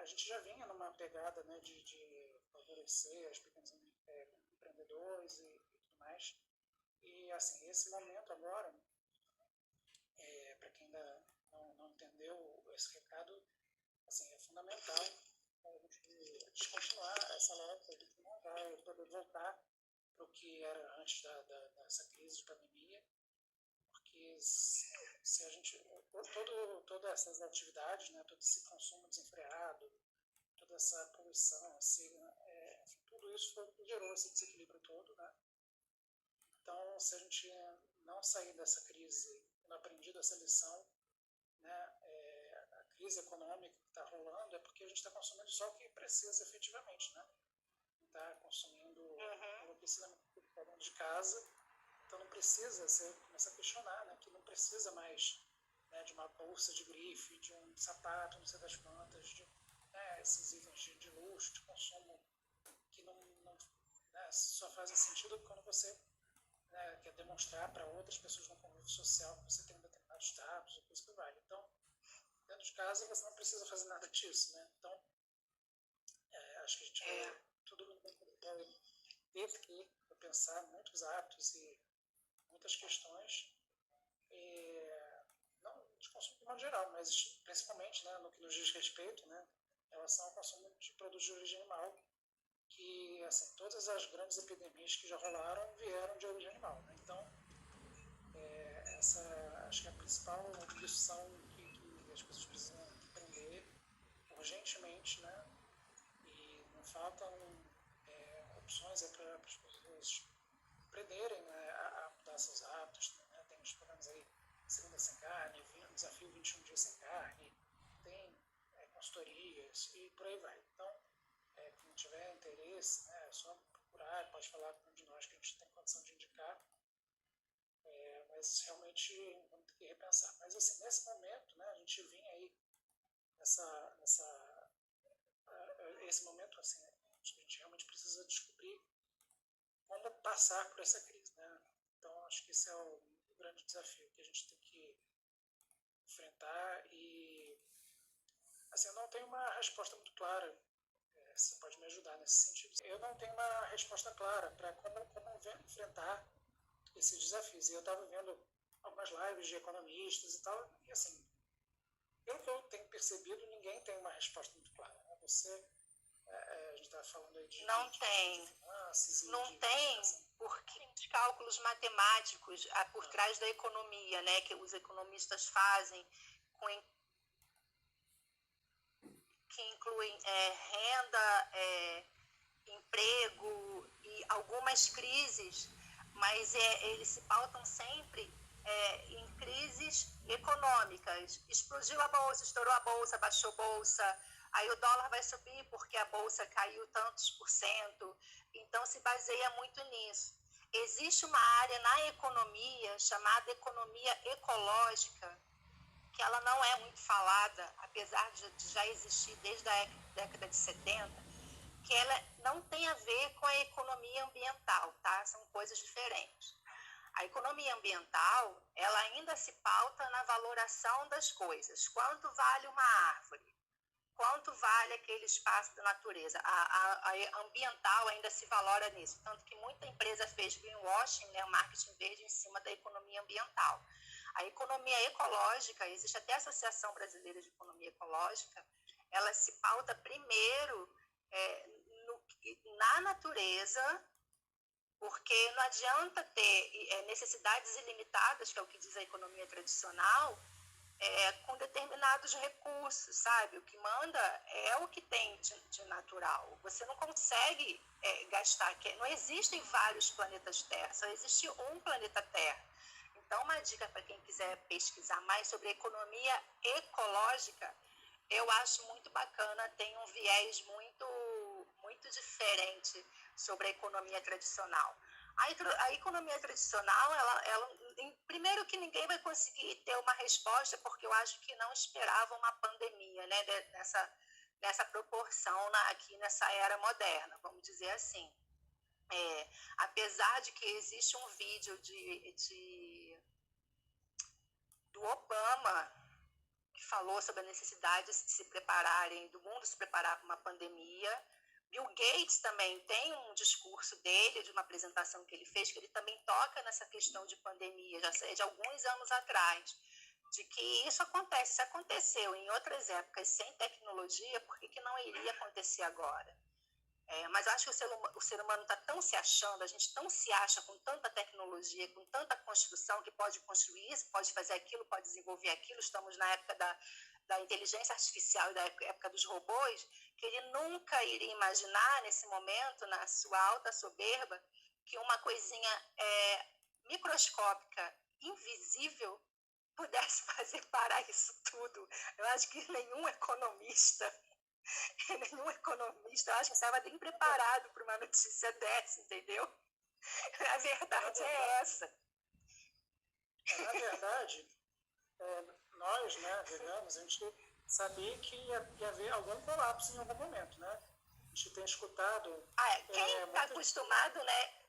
a gente já vinha numa pegada, né, de favorecer os pequenos empreendedores e tudo mais. E, assim, esse momento agora, para quem ainda não entendeu esse recado, assim, é fundamental a gente descontinuar essa lógica. A gente não vai poder voltar para o que era antes dessa crise de pandemia, porque se a gente, todas essas atividades, né, todo esse consumo desenfreado, toda essa poluição, enfim, tudo isso gerou esse desequilíbrio todo, né? Então, se a gente não sair dessa crise, não aprendido essa lição, né, a crise econômica que está rolando é porque a gente está consumindo só o que precisa efetivamente, né? Está consumindo enlouquecidamente dentro de casa, então não precisa, você começa a questionar, né, que não precisa mais, né, de uma bolsa de grife, de um sapato, não sei das quantas, de, né, esses itens de luxo, de consumo, que né, só fazem sentido quando você, né, quer demonstrar para outras pessoas no convívio social que você tem um determinado status, ou coisa que vale. Então, dentro de casa você não precisa fazer nada disso, né? Então, acho que a gente vai todo mundo ter que pensar muitos hábitos e muitas questões, não de consumo de modo geral, mas principalmente, né, no que nos diz respeito, né, em relação ao consumo de produtos de origem animal, que, assim, todas as grandes epidemias que já rolaram vieram de origem animal, né? Então, essa acho que é a principal lição que as pessoas precisam aprender urgentemente, né? E não faltam opções para as pessoas aprenderem, né, a mudar seus hábitos, né? Tem os programas aí, Segunda Sem Carne, Desafio 21 Dias Sem Carne, tem consultorias e por aí vai. Então, quem tiver interesse, né, é só procurar, pode falar com um de nós que a gente tem condição de indicar, mas realmente vamos ter que repensar. Mas, assim, nesse momento, né, a gente vinha aí esse momento, assim, a gente realmente precisa descobrir como passar por essa crise, né? Então, acho que esse é o grande desafio que a gente tem que enfrentar e, assim, eu não tenho uma resposta muito clara. Você pode me ajudar nesse sentido. Eu não tenho uma resposta clara para como enfrentar esses desafios. E eu estava vendo algumas lives de economistas e tal, e, assim, pelo que eu tenho percebido, ninguém tem uma resposta muito clara, né? A gente está falando aí de... Não tem. Não tem, porque os cálculos matemáticos por trás da economia, né, que os economistas fazem, que incluem renda, emprego e algumas crises, mas eles se pautam sempre em crises econômicas. Explodiu a bolsa, estourou a bolsa, baixou a bolsa, aí o dólar vai subir porque a bolsa caiu tantos por cento. Então, se baseia muito nisso. Existe uma área na economia chamada economia ecológica, que ela não é muito falada, apesar de já existir desde a década de 70, que ela não tem a ver com a economia ambiental, tá? São coisas diferentes. A economia ambiental, ela ainda se pauta na valoração das coisas. Quanto vale uma árvore? Quanto vale aquele espaço da natureza? A ambiental ainda se valora nisso, tanto que muita empresa fez greenwashing, né, marketing verde, em cima da economia ambiental. A economia ecológica, existe até a Associação Brasileira de Economia Ecológica, ela se pauta primeiro na natureza, porque não adianta ter necessidades ilimitadas, que é o que diz a economia tradicional, com determinados recursos, sabe? O que manda é o que tem de natural. Você não consegue gastar, não existem vários planetas Terra, só existe um planeta Terra. Então, uma dica para quem quiser pesquisar mais sobre economia ecológica, eu acho muito bacana, tem um viés muito, muito diferente sobre a economia tradicional. A economia tradicional, primeiro que ninguém vai conseguir ter uma resposta, porque eu acho que não esperava uma pandemia, né, nessa proporção aqui nessa era moderna, vamos dizer assim. Apesar de que existe um vídeo do Obama que falou sobre a necessidade de se prepararem, do mundo se preparar para uma pandemia. Bill Gates também tem um discurso dele, de uma apresentação que ele fez, que ele também toca nessa questão de pandemia, já de alguns anos atrás, de que isso acontece, se aconteceu em outras épocas sem tecnologia, por que não iria acontecer agora? Mas eu acho que o ser humano está tão se achando, a gente tão se acha com tanta tecnologia, com tanta construção, que pode construir isso, pode fazer aquilo, pode desenvolver aquilo. Estamos na época da inteligência artificial e da época dos robôs, que ele nunca iria imaginar, nesse momento, na sua alta soberba, que uma coisinha microscópica, invisível, pudesse fazer parar isso tudo. Eu acho que nenhum economista, eu acho que estava bem preparado para uma notícia dessa, entendeu? A verdade é essa. Na verdade, nós, né, veganos, a gente sabia que ia haver algum colapso em algum momento, né? A gente tem escutado... Quem está acostumado, né?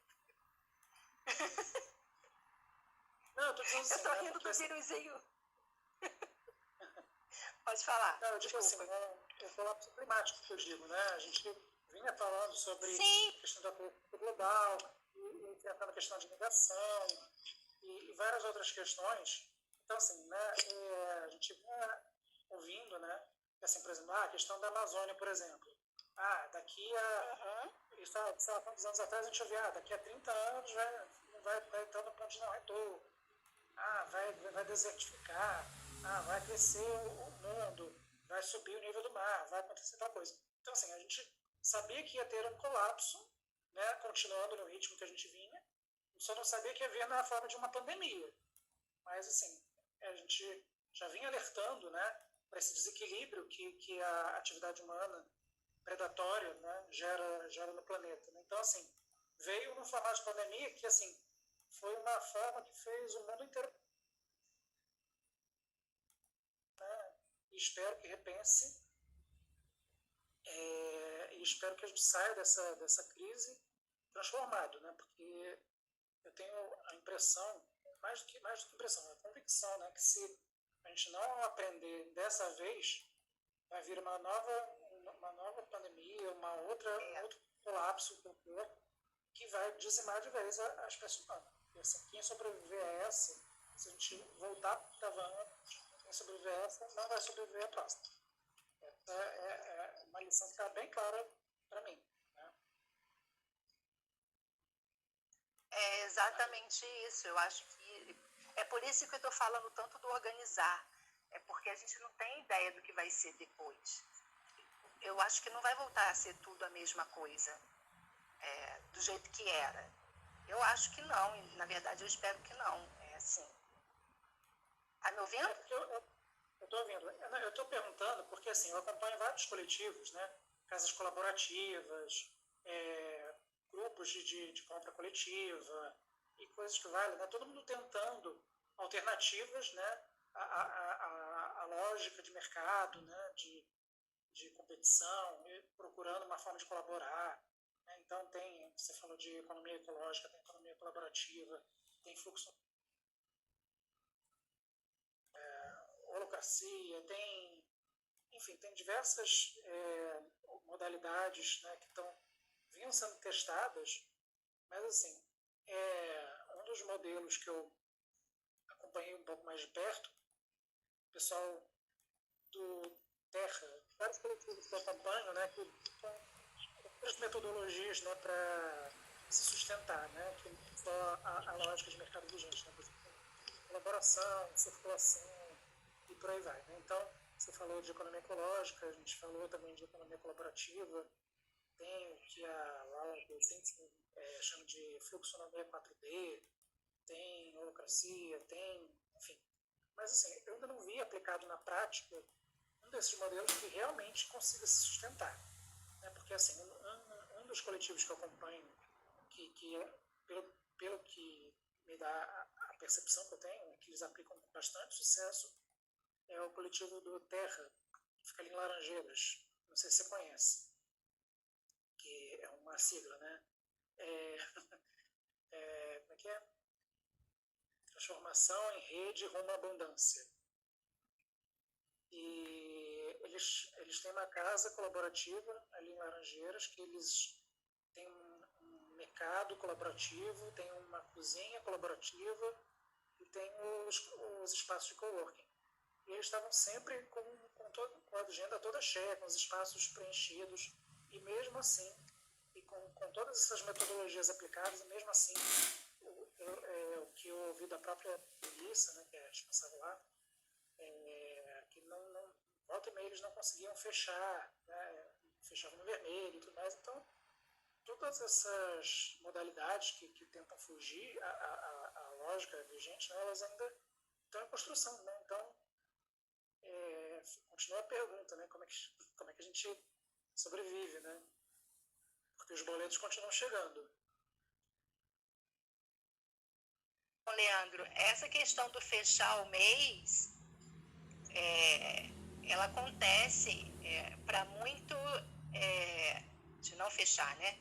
Não, eu tô dizendo assim, eu tô rindo do viruzinho. Pode falar. Não, eu digo assim, o colapso climático que eu digo, né? A gente vinha falando sobre a questão da aquecimento global, e tratando a questão de migração, e várias outras questões. Então, assim, né, a gente vinha ouvindo, né, assim, por exemplo, a questão da Amazônia, por exemplo. Daqui a... Isso há quantos anos atrás a gente ouvia, daqui a 30 anos vai estar no ponto de não retorno. Vai desertificar, vai crescer o mundo, vai subir o nível do mar, vai acontecer tal coisa. Então, assim, a gente sabia que ia ter um colapso, né, continuando no ritmo que a gente vinha, só não sabia que ia vir na forma de uma pandemia. Mas, assim, a gente já vinha alertando, né, para esse desequilíbrio que a atividade humana predatória, né, gera no planeta. Então, assim, veio no formato de pandemia que, assim, foi uma forma que fez o mundo inteiro. E espero que repense. E espero que a gente saia dessa crise transformado, né? Porque eu tenho a impressão, mais do que impressão, a convicção, né? Que se a gente não aprender dessa vez, vai vir uma nova pandemia, um outro colapso qualquer, que vai dizimar de vez a espécie humana. E, assim, quem sobreviver a essa, se a gente voltar para o que estava antes, quem sobreviver a essa não vai sobreviver a próxima. Essa é uma lição que está bem clara para mim. Né? É exatamente isso. Eu acho que é por isso que eu estou falando tanto do organizar. É porque a gente não tem ideia do que vai ser depois. Eu acho que não vai voltar a ser tudo a mesma coisa, do jeito que era. Eu acho que não, e na verdade eu espero que não. É assim. Tá me ouvindo? Eu estou ouvindo. Eu estou perguntando porque, assim, eu acompanho vários coletivos, né? Casas colaborativas, grupos de compra coletiva e coisas que valem, né? Todo mundo tentando alternativas, né? A lógica de mercado, né? De competição, procurando uma forma de colaborar. Né? Então, você falou de economia ecológica, tem economia colaborativa, tem fluxo, holocracia, enfim, tem diversas modalidades, né, que vinham sendo testadas, mas, assim, um dos modelos que eu acompanhei um pouco mais de perto, o pessoal do Terra, vários coletivos que eu acompanho, né, que são outras metodologias, né, para se sustentar, né, que não só a lógica de mercado vigente, né, por exemplo, colaboração, circulação e por aí vai. Né? Então, você falou de economia ecológica, a gente falou também de economia colaborativa, tem o que a Laura chama de fluxonomia 4D, tem holocracia, enfim. Mas, assim, eu ainda não vi aplicado na prática um desses modelos que realmente consiga se sustentar. Né? Porque, assim, um dos coletivos que eu acompanho, que pelo que me dá a percepção que eu tenho, é que eles aplicam com bastante sucesso, é o coletivo do Terra, que fica ali em Laranjeiras. Não sei se você conhece, que é uma sigla, né? É, como é que é? Transformação em rede rumo à abundância. E eles têm uma casa colaborativa ali em Laranjeiras, que eles têm um mercado colaborativo, tem uma cozinha colaborativa e tem os espaços de coworking. E eles estavam sempre com a agenda toda cheia, com os espaços preenchidos, e mesmo assim, e com todas essas metodologias aplicadas, e mesmo assim, o que eu ouvi da própria Melissa, né, que é responsável lá, que volta e meia eles não conseguiam fechar, né, fechavam no vermelho e tudo mais. Então, todas essas modalidades que tentam fugir à lógica vigente, né, elas ainda estão em construção. Né? Então, continua a pergunta, né, como é que a gente sobrevive, né? Porque os boletos continuam chegando. Leandro, essa questão do fechar o mês, ela acontece para muito, de não fechar, né?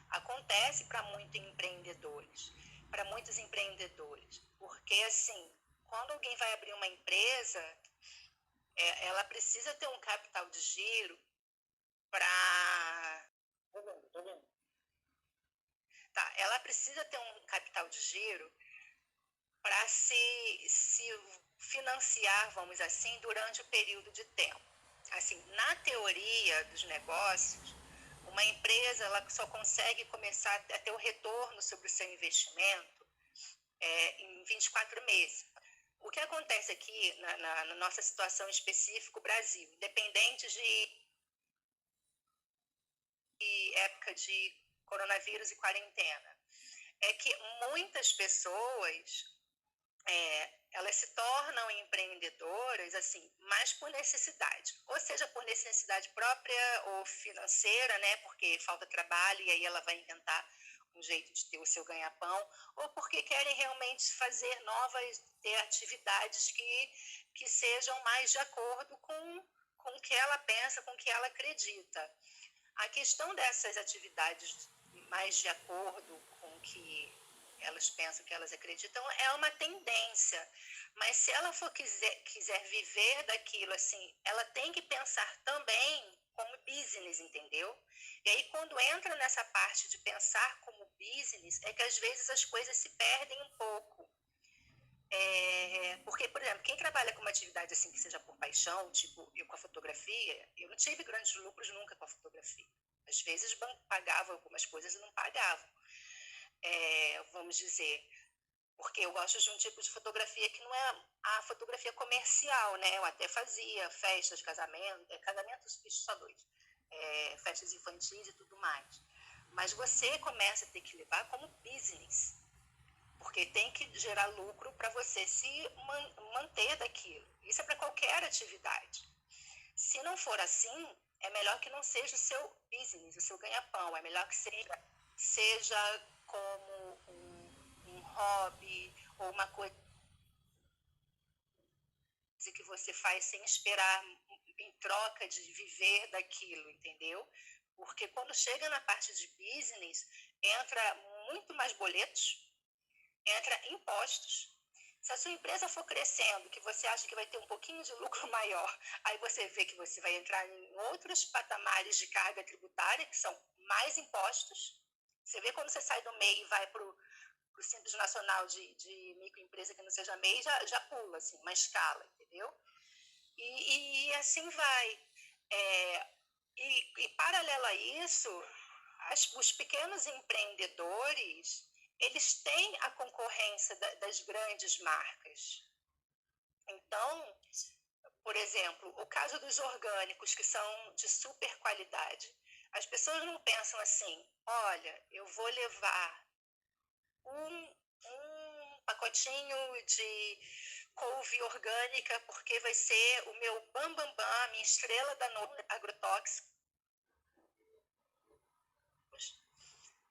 Acontece para muitos empreendedores, porque assim, quando alguém vai abrir uma empresa, ela precisa ter um capital de giro para... Tá vendo? Tá, ela precisa ter um capital de giro para se financiar, vamos assim, durante o período de tempo. Assim, na teoria dos negócios, uma empresa ela só consegue começar a ter o retorno sobre o seu investimento em 24 meses. O que acontece aqui na nossa situação específica, o Brasil, independente de época de coronavírus e quarentena, é que muitas pessoas elas se tornam empreendedoras assim, mais por necessidade, ou seja, por necessidade própria ou financeira, né, porque falta trabalho e aí ela vai inventar um jeito de ter o seu ganha-pão, ou porque querem realmente fazer ter atividades que sejam mais de acordo com o que ela pensa, com o que ela acredita. A questão dessas atividades mais de acordo com o que elas pensam, que elas acreditam, é uma tendência. Mas se ela quiser viver daquilo, assim, ela tem que pensar também como business, entendeu? E aí, quando entra nessa parte de pensar como business, é que às vezes as coisas se perdem um pouco. Porque, por exemplo, quem trabalha com uma atividade assim que seja por paixão, tipo eu com a fotografia, eu não tive grandes lucros nunca com a fotografia. Às vezes pagava algumas coisas e não pagavam. Vamos dizer, porque eu gosto de um tipo de fotografia que não é a fotografia comercial, né? Eu até fazia festas, casamentos, fiz só 2, festas infantis e tudo mais. Mas você começa a ter que levar como business, porque tem que gerar lucro para você se manter daquilo. Isso é para qualquer atividade. Se não for assim, é melhor que não seja o seu business, o seu ganha-pão. É melhor que seja como um hobby ou uma coisa que você faz sem esperar em troca de viver daquilo, entendeu? Porque quando chega na parte de business, entra muito mais boletos, entra impostos. Se a sua empresa for crescendo, que você acha que vai ter um pouquinho de lucro maior, aí você vê que você vai entrar em outros patamares de carga tributária, que são mais impostos. Você vê quando você sai do MEI e vai para o Simples Nacional de microempresa que não seja MEI, já pula, assim, uma escala, entendeu? E assim vai. E paralelo a isso, os pequenos empreendedores, eles têm a concorrência das grandes marcas. Então, por exemplo, o caso dos orgânicos, que são de super qualidade. As pessoas não pensam assim, olha, eu vou levar um pacotinho de couve orgânica porque vai ser o meu bambambam, a minha estrela da noite agrotóxica.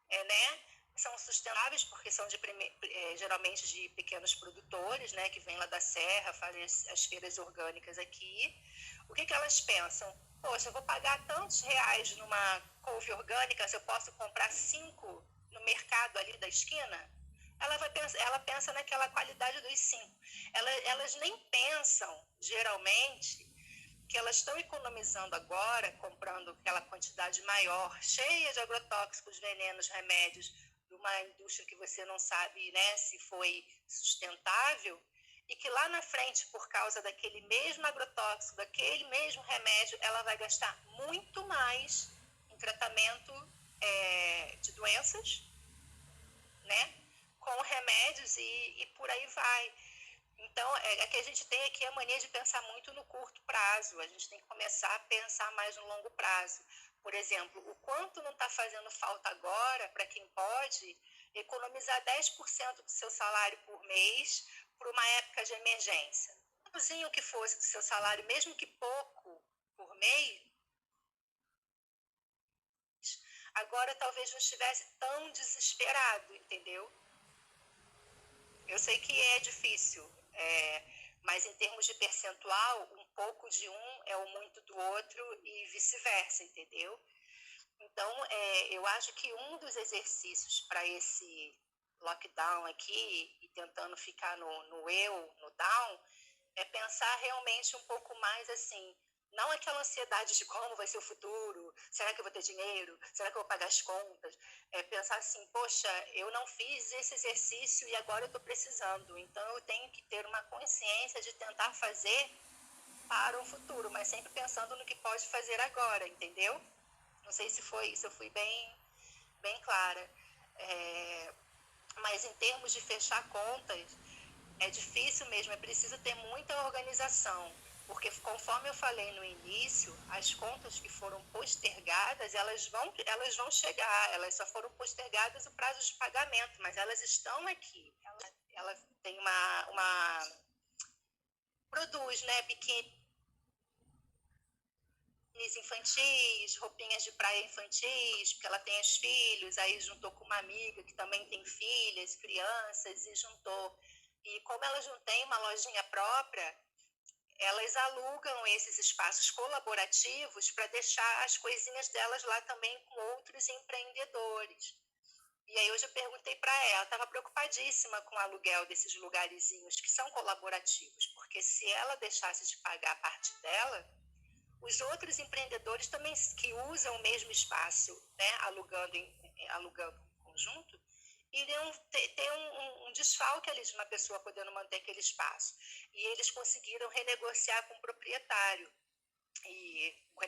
Né? são sustentáveis porque são geralmente de pequenos produtores, né, que vêm lá da serra, fazem as feiras orgânicas aqui. O que elas pensam? Poxa, eu vou pagar tantos reais numa couve orgânica, se eu posso comprar 5 no mercado ali da esquina? Ela pensa naquela qualidade dos 5. Elas nem pensam, geralmente, que elas estão economizando agora, comprando aquela quantidade maior, cheia de agrotóxicos, venenos, remédios, de uma indústria que você não sabe, né, se foi sustentável, e que lá na frente, por causa daquele mesmo agrotóxico, daquele mesmo remédio, ela vai gastar muito mais em tratamento de doenças, né, com remédios e por aí vai. Então, é que a gente tem aqui a mania de pensar muito no curto prazo. A gente tem que começar a pensar mais no longo prazo. Por exemplo, o quanto não está fazendo falta agora, para quem pode, economizar 10% do seu salário por mês por uma época de emergência. O que fosse do seu salário, mesmo que pouco por mês, agora talvez não estivesse tão desesperado, entendeu? Eu sei que é difícil, mas em termos de percentual, um pouco de um é o muito do outro e vice-versa, entendeu? Então, eu acho que um dos exercícios para esse lockdown aqui, e tentando ficar no eu, no down, é pensar realmente um pouco mais assim, não aquela ansiedade de como vai ser o futuro, será que eu vou ter dinheiro, será que eu vou pagar as contas? É pensar assim, poxa, eu não fiz esse exercício e agora eu estou precisando, então eu tenho que ter uma consciência de tentar fazer para o futuro, mas sempre pensando no que pode fazer agora, entendeu? Não sei se eu fui bem clara. Mas em termos de fechar contas, é difícil mesmo, é preciso ter muita organização, porque conforme eu falei no início, as contas que foram postergadas, elas vão chegar, elas só foram postergadas o prazo de pagamento, mas elas estão aqui. Ela tem produz, né, biquínis infantis, roupinhas de praia infantis, porque ela tem os filhos, aí juntou com uma amiga que também tem filhas, crianças, e juntou. E como elas não têm uma lojinha própria, elas alugam esses espaços colaborativos para deixar as coisinhas delas lá também com outros empreendedores. E aí hoje eu perguntei para ela, estava preocupadíssima com o aluguel desses lugarzinhos que são colaborativos, porque se ela deixasse de pagar a parte dela, os outros empreendedores também que usam o mesmo espaço, né, alugando em conjunto, iriam ter um desfalque ali de uma pessoa podendo manter aquele espaço. E eles conseguiram renegociar com o proprietário,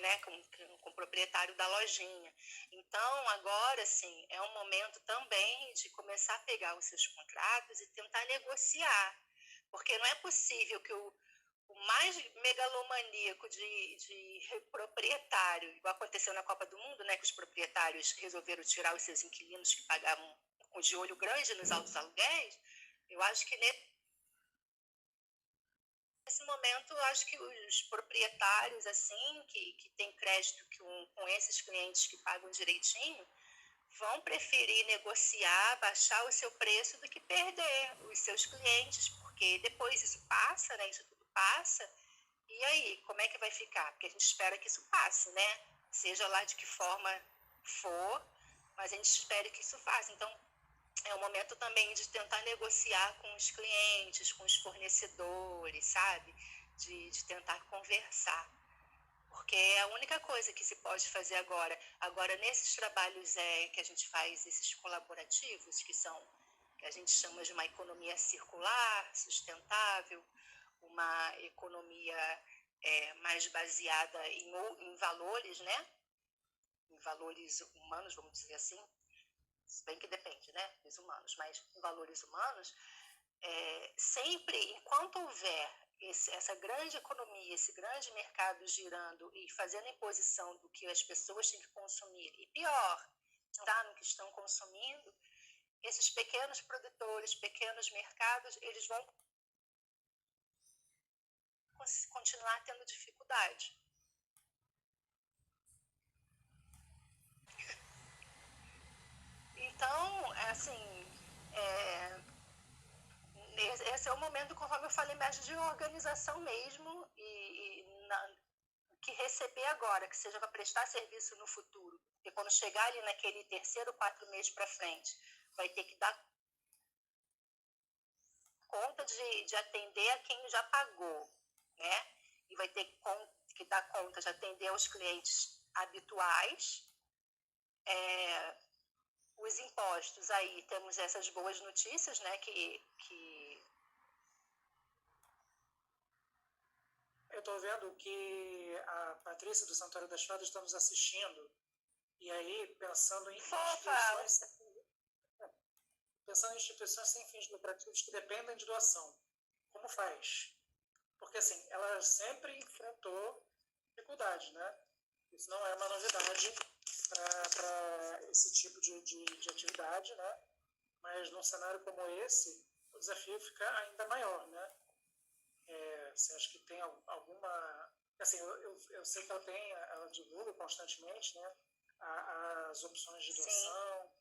né, com o proprietário da lojinha. Então, agora, sim, é um momento também de começar a pegar os seus contratos e tentar negociar. Porque não é possível que o mais megalomaníaco de proprietário, igual aconteceu na Copa do Mundo, né, que os proprietários resolveram tirar os seus inquilinos que pagavam de olho grande nos altos aluguéis, eu acho que nesse momento, eu acho que os proprietários, assim, que têm crédito com esses clientes que pagam direitinho, vão preferir negociar, baixar o seu preço do que perder os seus clientes, porque depois isso passa, né? Isso tudo passa. E aí, como é que vai ficar? Porque a gente espera que isso passe, né? Seja lá de que forma for, mas a gente espera que isso passe. Então, é o momento também de tentar negociar com os clientes, com os fornecedores, sabe? De tentar conversar. Porque é a única coisa que se pode fazer agora. Agora, nesses trabalhos que a gente faz, esses colaborativos, que a gente chama de uma economia circular, sustentável, uma economia mais baseada em valores, né? Em valores humanos, vamos dizer assim. Se bem que depende, né, dos humanos, mas em valores humanos, sempre, enquanto houver essa grande economia, esse grande mercado girando e fazendo imposição do que as pessoas têm que consumir, e pior, tá, no que estão consumindo, esses pequenos produtores, pequenos mercados, eles vão continuar tendo dificuldade. Então, assim, é, esse é o momento, conforme eu falei, mais de organização mesmo que receber agora, que seja para prestar serviço no futuro. E quando chegar ali naquele terceiro, 4 meses para frente, vai ter que dar conta de atender a quem já pagou, né? E vai ter que dar conta de atender aos clientes habituais. Os impostos, aí temos essas boas notícias, né? Eu estou vendo que a Patrícia do Santuário das Fadas está nos assistindo. E aí, pensando em instituições sem fins lucrativos que dependem de doação. Como faz? Porque, assim, ela sempre enfrentou dificuldade, né? Isso não é uma novidade para esse tipo de atividade, né? Mas num cenário como esse, o desafio fica ainda maior, né? Você acha que tem alguma... Assim, eu sei que ela divulga constantemente, né? As opções de doação.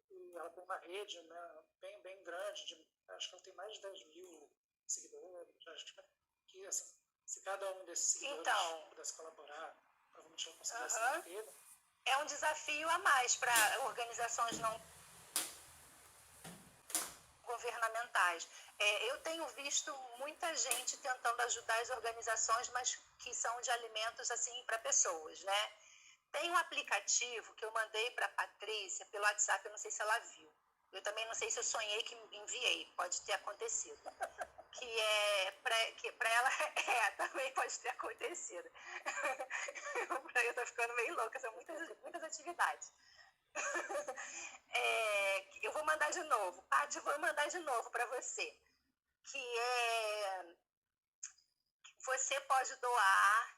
E ela tem uma rede, né, bem grande, acho que ela tem mais de 10 mil seguidores. Acho que assim, se cada um desses seguidores pudesse colaborar, provavelmente ela conseguiria se manter. É um desafio a mais para organizações não governamentais. Eu tenho visto muita gente tentando ajudar as organizações, mas que são de alimentos assim para pessoas, né? Tem um aplicativo que eu mandei para a Patrícia pelo WhatsApp, eu não sei se ela viu. Eu também não sei se eu sonhei que enviei, pode ter acontecido. Que para ela, também pode ter acontecido. Eu tô ficando meio louca, são muitas atividades. Eu vou mandar de novo, Paty, vou mandar de novo para você. Você pode doar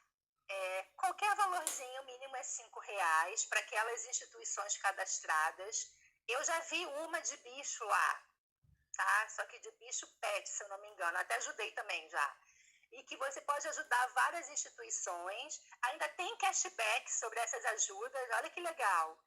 qualquer valorzinho, o mínimo é R$5 para aquelas instituições cadastradas. Eu já vi uma de bicho lá, tá? Só que de bicho pet, se eu não me engano. Até ajudei também já. E que você pode ajudar várias instituições. Ainda tem cashback sobre essas ajudas. Olha que legal.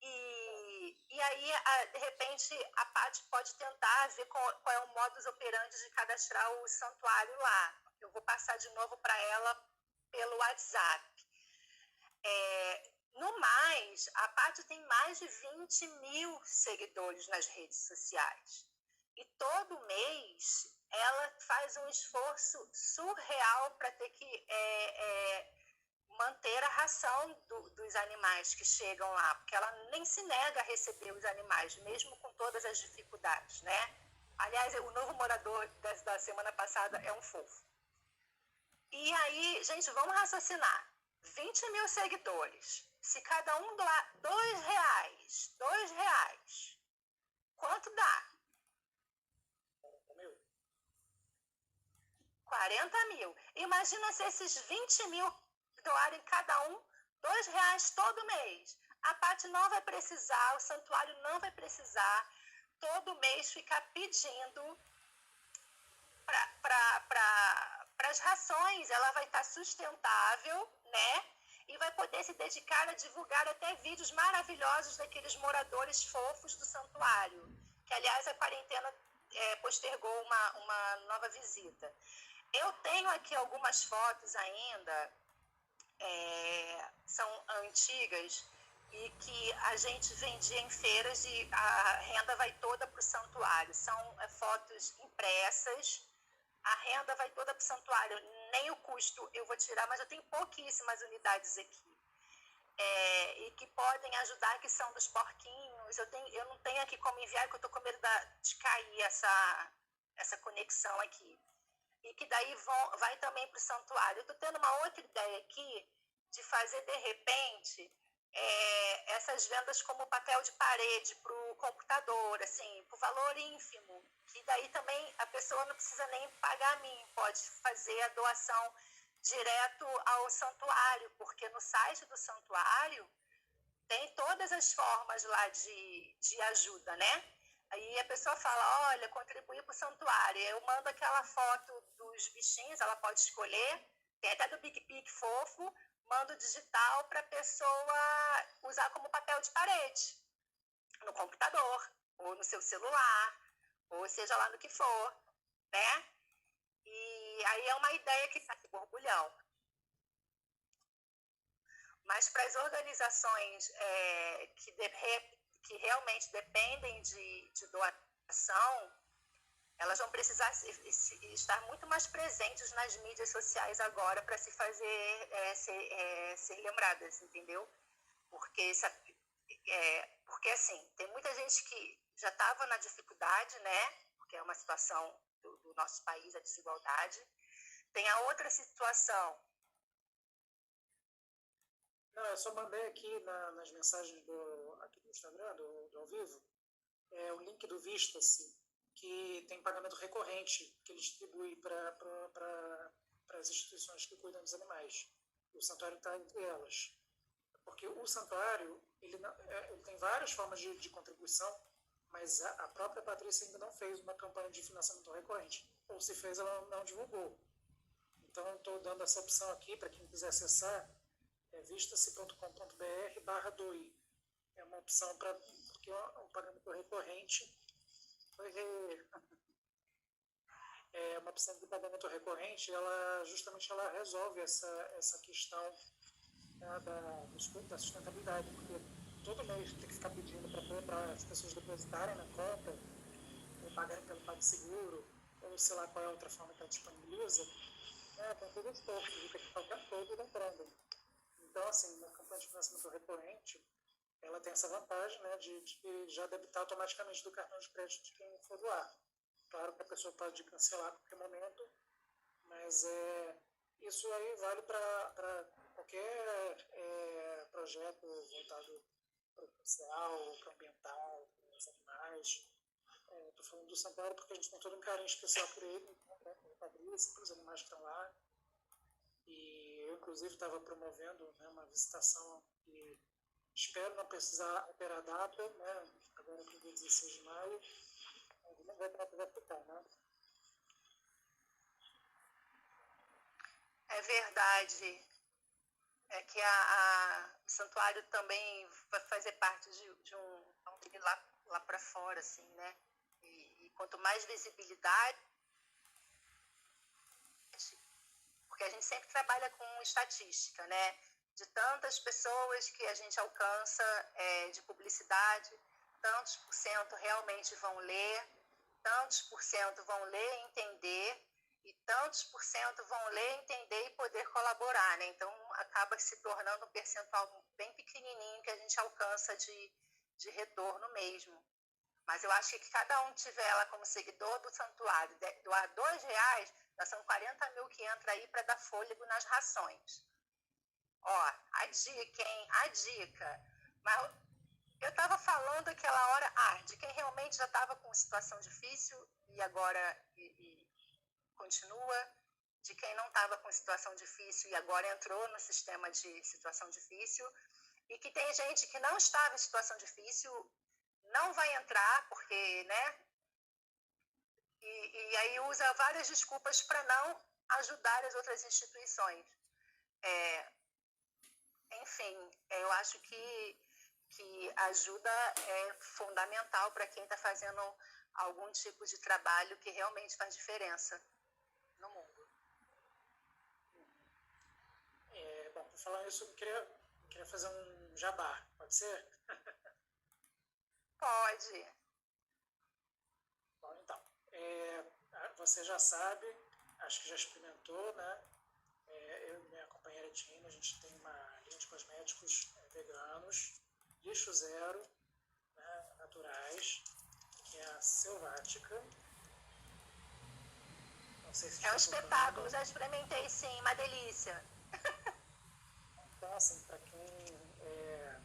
E aí, de repente, a Paty pode tentar ver qual é o modus operandi de cadastrar o santuário lá. Eu vou passar de novo para ela pelo WhatsApp. No mais, a Paty tem mais de 20 mil seguidores nas redes sociais. E todo mês ela faz um esforço surreal para ter que manter a ração dos animais que chegam lá, porque ela nem se nega a receber os animais, mesmo com todas as dificuldades, né? Aliás, o novo morador da semana passada é um fofo. E aí, gente, vamos raciocinar. 20 mil seguidores. Se cada um doar R$2, quanto dá? 40 mil. Imagina se esses 20 mil doarem cada um R$2 todo mês. A Paty não vai precisar, o santuário não vai precisar todo mês ficar pedindo para as rações. Ela vai estar sustentável, né? E vai poder se dedicar a divulgar até vídeos maravilhosos daqueles moradores fofos do santuário. Que, aliás, a quarentena postergou uma nova visita. Eu tenho aqui algumas fotos ainda, são antigas, e que a gente vendia em feiras e a renda vai toda para o santuário. São fotos impressas, a renda vai toda para o santuário. Nem o custo eu vou tirar, mas eu tenho pouquíssimas unidades aqui. E que podem ajudar, que são dos porquinhos. Eu não tenho aqui como enviar, porque eu estou com medo de cair essa conexão aqui. E que daí vai também para o santuário. Eu estou tendo uma outra ideia aqui de fazer, de repente, essas vendas como papel de parede para o computador, assim, por valor ínfimo. Que daí também a pessoa não precisa nem pagar a mim, pode fazer a doação direto ao santuário, porque no site do santuário tem todas as formas lá de ajuda, né? Aí a pessoa fala, olha, contribuir para o santuário. Eu mando aquela foto dos bichinhos, ela pode escolher, tem até do Big Pig fofo, mando digital para a pessoa usar como papel de parede. no computador, ou no seu celular, ou seja lá no que for, né? E aí é uma ideia que está com borbulhão. Mas para as organizações que realmente dependem de doação, elas vão precisar estar muito mais presentes nas mídias sociais agora para se fazer ser lembradas, entendeu? Porque assim, tem muita gente que já estava na dificuldade, né? Porque é uma situação do nosso país, a desigualdade. Tem a outra situação. Não, eu só mandei aqui nas mensagens aqui do Instagram, do ao vivo, o link do Vista-se, que tem pagamento recorrente que ele distribui para as instituições que cuidam dos animais. O santuário está entre elas. Porque o santuário ele tem várias formas de contribuição, mas a própria Patrícia ainda não fez uma campanha de financiamento recorrente. Ou se fez, ela não divulgou. Então, estou dando essa opção aqui para quem quiser acessar, vista-se.com.br/doe. É uma opção porque o pagamento recorrente é uma opção de pagamento recorrente, ela justamente resolve essa questão da sustentabilidade, porque todo mês tem que ficar pedindo para as pessoas depositarem na conta, ou pagarem pelo PagSeguro, ou sei lá qual é a outra forma que ela disponibiliza, tem todo esse esforço de ter que ficar o tempo todo lembrando. Então, assim, uma campanha de financiamento recorrente, ela tem essa vantagem, né, de já debitar automaticamente do cartão de crédito de quem for doar. Claro que a pessoa pode cancelar a qualquer momento, mas isso aí vale para qualquer projeto voltado para o social, para o ambiental, para os animais. Estou falando do santuário porque a gente tem todo um carinho especial por ele, né, pelo Patrícia, pelos animais que estão lá. E eu, inclusive, estava promovendo, né, uma visitação e espero não precisar operar a data, né, agora para o dia 16 de maio. Vamos ver como é que vai ficar, né? É verdade. É que o santuário também vai fazer parte de um lá para fora, assim, né? E quanto mais visibilidade, porque a gente sempre trabalha com estatística, né? De tantas pessoas que a gente alcança de publicidade, tantos por cento realmente vão ler, tantos por cento vão ler e entender, e tantos por cento vão ler, entender e poder colaborar, né? Então, acaba se tornando um percentual bem pequenininho que a gente alcança de retorno mesmo. Mas eu acho que cada um tiver lá como seguidor do santuário, doar R$2, já são 40 mil que entra aí para dar fôlego nas rações. Ó, a dica, hein? A dica. Mas eu estava falando aquela hora, de quem realmente já estava com situação difícil e agora continua, de quem não estava com situação difícil e agora entrou no sistema de situação difícil, e que tem gente que não estava em situação difícil, não vai entrar, porque, né? E aí usa várias desculpas para não ajudar as outras instituições. Enfim, eu acho que ajuda é fundamental para quem está fazendo algum tipo de trabalho que realmente faz diferença no mundo. Bom, para falar isso, eu queria fazer um jabá, pode ser? Pode. Bom, então, você já sabe, acho que já experimentou, né? Eu e minha companheira Tina, a gente tem uma linha de cosméticos veganos, lixo zero, né, naturais, que é a Selvática. Não sei se é um espetáculo, já experimentei sim, uma delícia. Então, assim, para quem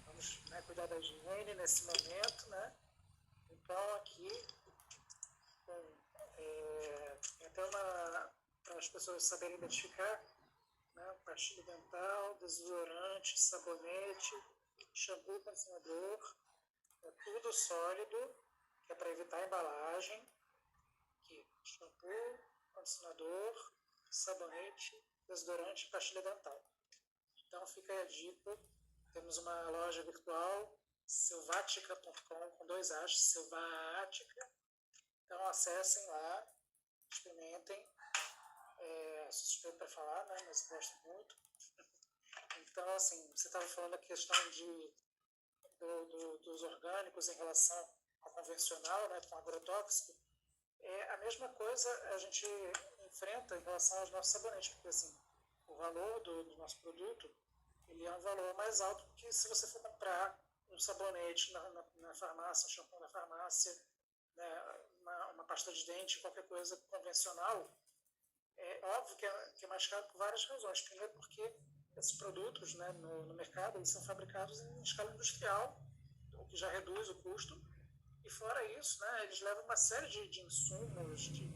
vamos, né, cuidar da higiene nesse momento, né? Então, aqui tem até para as pessoas saberem identificar, né, pastilha dental, desodorante, sabonete, shampoo, condicionador, tudo sólido, que é para evitar a embalagem. Aqui, shampoo, condicionador, sabonete, desodorante e pastilha dental. Então fica aí a dica. Temos uma loja virtual selvatica.com, com 2 As, Selvatica. Então acessem lá, experimentem. Suspeito para falar, né? Mas gosto muito. Então, assim, você estava falando da questão dos orgânicos em relação ao convencional, né, com agrotóxico. A mesma coisa a gente enfrenta em relação aos nossos sabonetes, porque assim, o valor do nosso produto ele é um valor mais alto do que se você for comprar um sabonete na farmácia, um shampoo na farmácia, né, uma pasta de dente, qualquer coisa convencional. É óbvio que é mais caro por várias razões. Primeiro porque esses produtos, né, no mercado eles são fabricados em escala industrial, o que já reduz o custo. E fora isso, né, eles levam uma série de insumos, de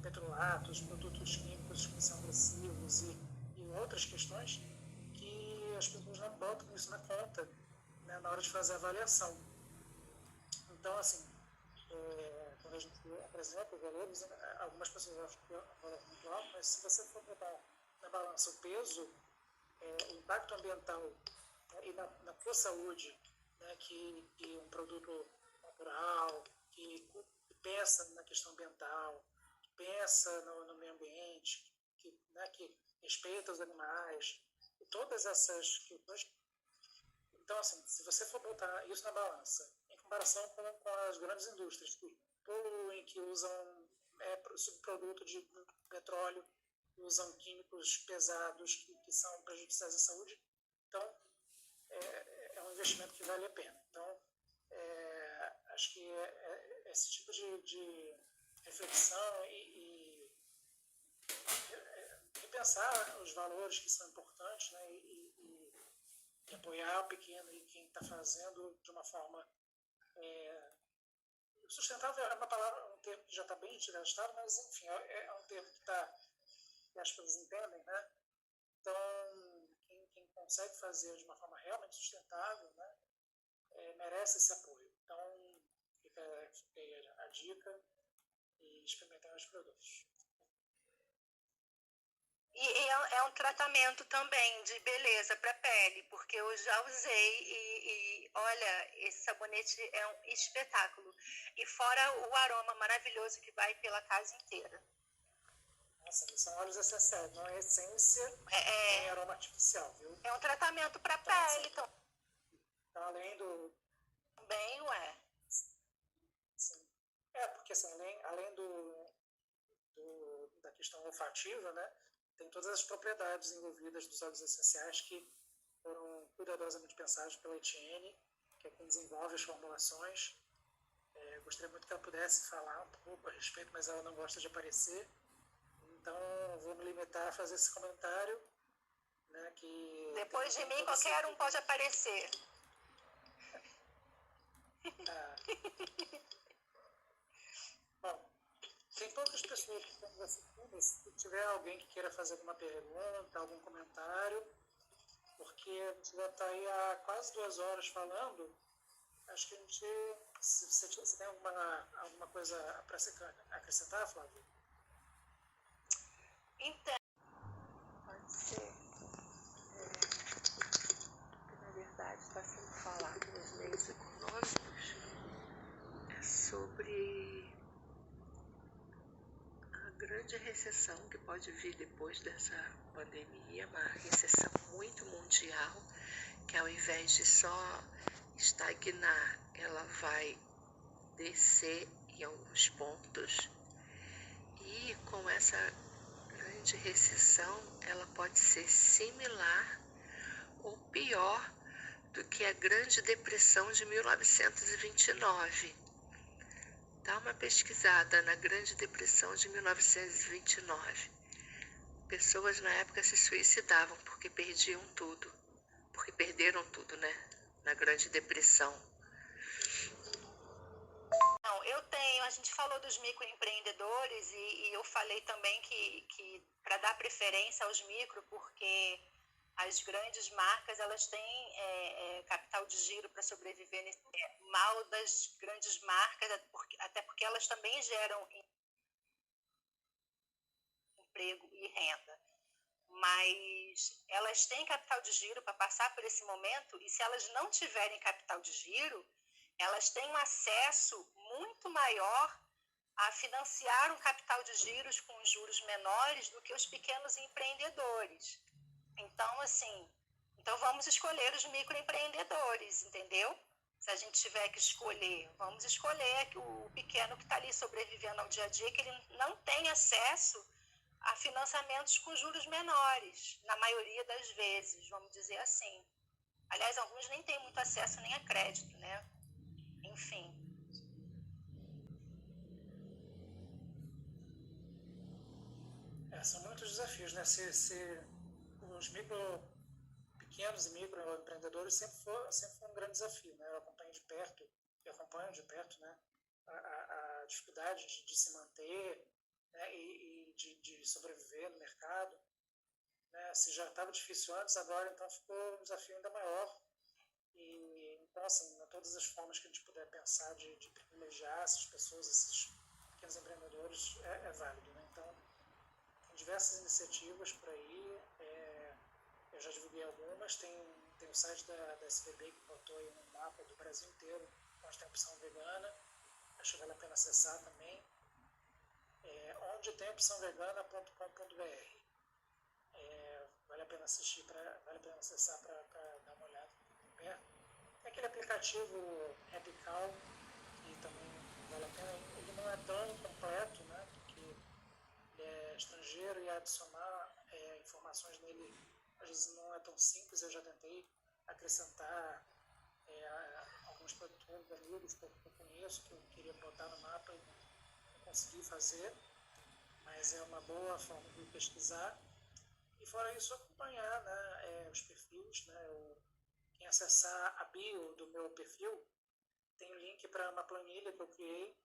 petrolatos, produtos químicos que são agressivos e outras questões que as pessoas não botam isso na conta, né, na hora de fazer a avaliação. Então, assim, quando a gente apresenta os valores, algumas pessoas acham que é um valor muito alto, mas se você for botar na balança o peso, o impacto ambiental, né, e na tua saúde, né, que um produto natural, que pensa na questão ambiental, que pensa no meio ambiente, né, que respeita os animais, e todas essas questões. Então, assim, se você for botar isso na balança, em comparação com as grandes indústrias que poluem, que usam subproduto de petróleo, que usam químicos pesados que são prejudiciais à saúde, então é um investimento que vale a pena. Então, acho que esse tipo de reflexão e repensar os valores que são importantes, né, e apoiar o pequeno e quem está fazendo de uma forma sustentável é uma palavra, um termo que já está bem desgastado, mas enfim, é um termo que as pessoas entendem, né? Então, quem consegue fazer de uma forma realmente sustentável, né, merece esse apoio. Então, fica aí a dica e experimentar os produtos. E é um tratamento também de beleza para pele, porque eu já usei e olha, esse sabonete é um espetáculo. E fora o aroma maravilhoso que vai pela casa inteira. Nossa, são óleos essenciais, não é essência, nem aroma artificial, viu? É um tratamento para pele. Então, além do... Bem, ué. Sim. Porque assim, além da questão olfativa, né, tem todas as propriedades envolvidas dos óleos essenciais que foram cuidadosamente pensados pela Etienne, que é quem desenvolve as formulações. Gostaria muito que ela pudesse falar um pouco a respeito, mas ela não gosta de aparecer. Então, vou me limitar a fazer esse comentário, né, que... Depois de mim, qualquer um pode aparecer. Bom, tem poucas pessoas que estão assistindo. Se tiver alguém que queira fazer alguma pergunta, algum comentário, porque a gente já está aí há quase 2 horas falando, acho que a gente... Se você tem alguma coisa para acrescentar, Flávio? Então, pode ser. Na verdade, está sendo falado nos meios econômicos sobre a grande recessão que pode vir depois dessa pandemia, uma recessão muito mundial, que ao invés de só estagnar, ela vai descer em alguns pontos. E com essa grande recessão, ela pode ser similar ou pior do que a Grande Depressão de 1929. Dá uma pesquisada na Grande Depressão de 1929. Pessoas na época se suicidavam porque perderam tudo, né, na Grande Depressão. Não, a gente falou dos microempreendedores e eu falei também que para dar preferência aos micro, porque as grandes marcas, elas têm capital de giro para sobreviver nesse mal das grandes marcas, até porque elas também geram emprego e renda. mas elas têm capital de giro para passar por esse momento, e se elas não tiverem capital de giro, elas têm um acesso muito maior a financiar um capital de giros com juros menores do que os pequenos empreendedores. Então, assim, vamos escolher os microempreendedores, entendeu? Se a gente tiver que escolher, vamos escolher o pequeno que está ali sobrevivendo ao dia a dia, que ele não tem acesso a financiamentos com juros menores, na maioria das vezes, vamos dizer assim. Aliás, alguns nem têm muito acesso nem a crédito, né? Enfim. São muitos desafios, né? Se os pequenos e microempreendedores sempre foi um grande desafio, né? Eu acompanho de perto, né? A dificuldade de se manter, né? E de sobreviver no mercado, né? Se já estava difícil antes, agora então ficou um desafio ainda maior. E então, assim, de todas as formas que a gente puder pensar de privilegiar essas pessoas, esses pequenos empreendedores, é válido, né? Então, tem diversas iniciativas por aí, eu já divulguei algumas, tem o site da SBB que botou aí um mapa do Brasil inteiro, onde tem opção vegana, acho que vale a pena acessar também, onde tem opçãovegana.com.br. Vale a pena acessar para dar uma olhada perto. Tem aquele aplicativo Happycal, que também vale a pena, ele não é tão completo, né, porque ele é estrangeiro e adicionar informações nele às vezes não é tão simples. Eu já tentei acrescentar alguns produtores amigos que eu conheço, que eu queria botar no mapa e não consegui fazer, mas é uma boa forma de pesquisar. E fora isso, acompanhar, né, os perfis, né, quem acessar a bio do meu perfil, tem um link para uma planilha que eu criei,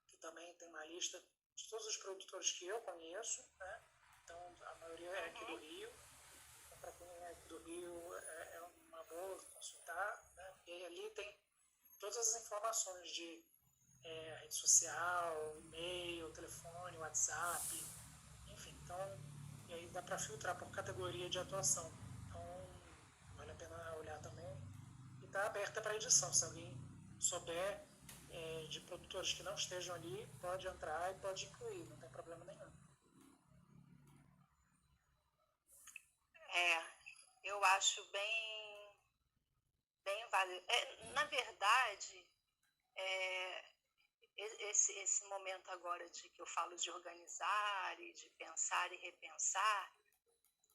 que também tem uma lista de todos os produtores que eu conheço, né? Então a maioria é aqui do Rio. Então, para quem é aqui do Rio, é uma boa consultar, né? E ali tem todas as informações de rede social, e-mail, telefone, WhatsApp, enfim. Então, e aí dá para filtrar por categoria de atuação. Então, vale a pena olhar também. E está aberta para edição. Se alguém souber de produtores que não estejam ali, pode entrar e pode incluir, não tem problema nenhum. Eu acho bem válido. Na verdade, esse momento agora de que eu falo de organizar e de pensar e repensar,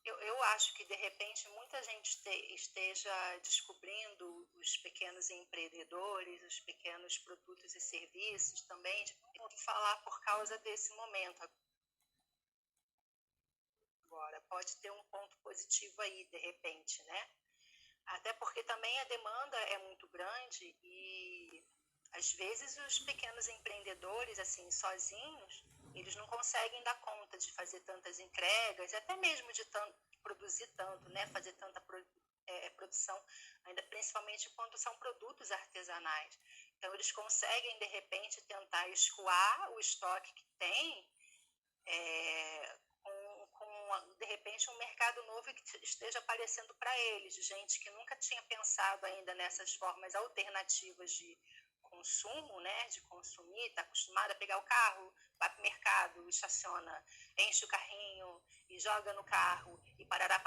eu acho que, de repente, muita gente esteja descobrindo os pequenos empreendedores, os pequenos produtos e serviços também, de falar por causa desse momento. Agora, pode ter um ponto positivo aí, de repente, né? Até porque também a demanda é muito grande e, às vezes, os pequenos empreendedores, assim, sozinhos, eles não conseguem dar conta de fazer tantas entregas, até mesmo de produzir tanto, né? Fazer tanta produção, ainda principalmente quando são produtos artesanais. Então, eles conseguem, de repente, tentar escoar o estoque que tem com, de repente, um mercado novo que esteja aparecendo para eles, de gente que nunca tinha pensado ainda nessas formas alternativas de consumo, né, de consumir, está acostumado a pegar o carro, vai para o mercado, estaciona, enche o carrinho e joga no carro e parará,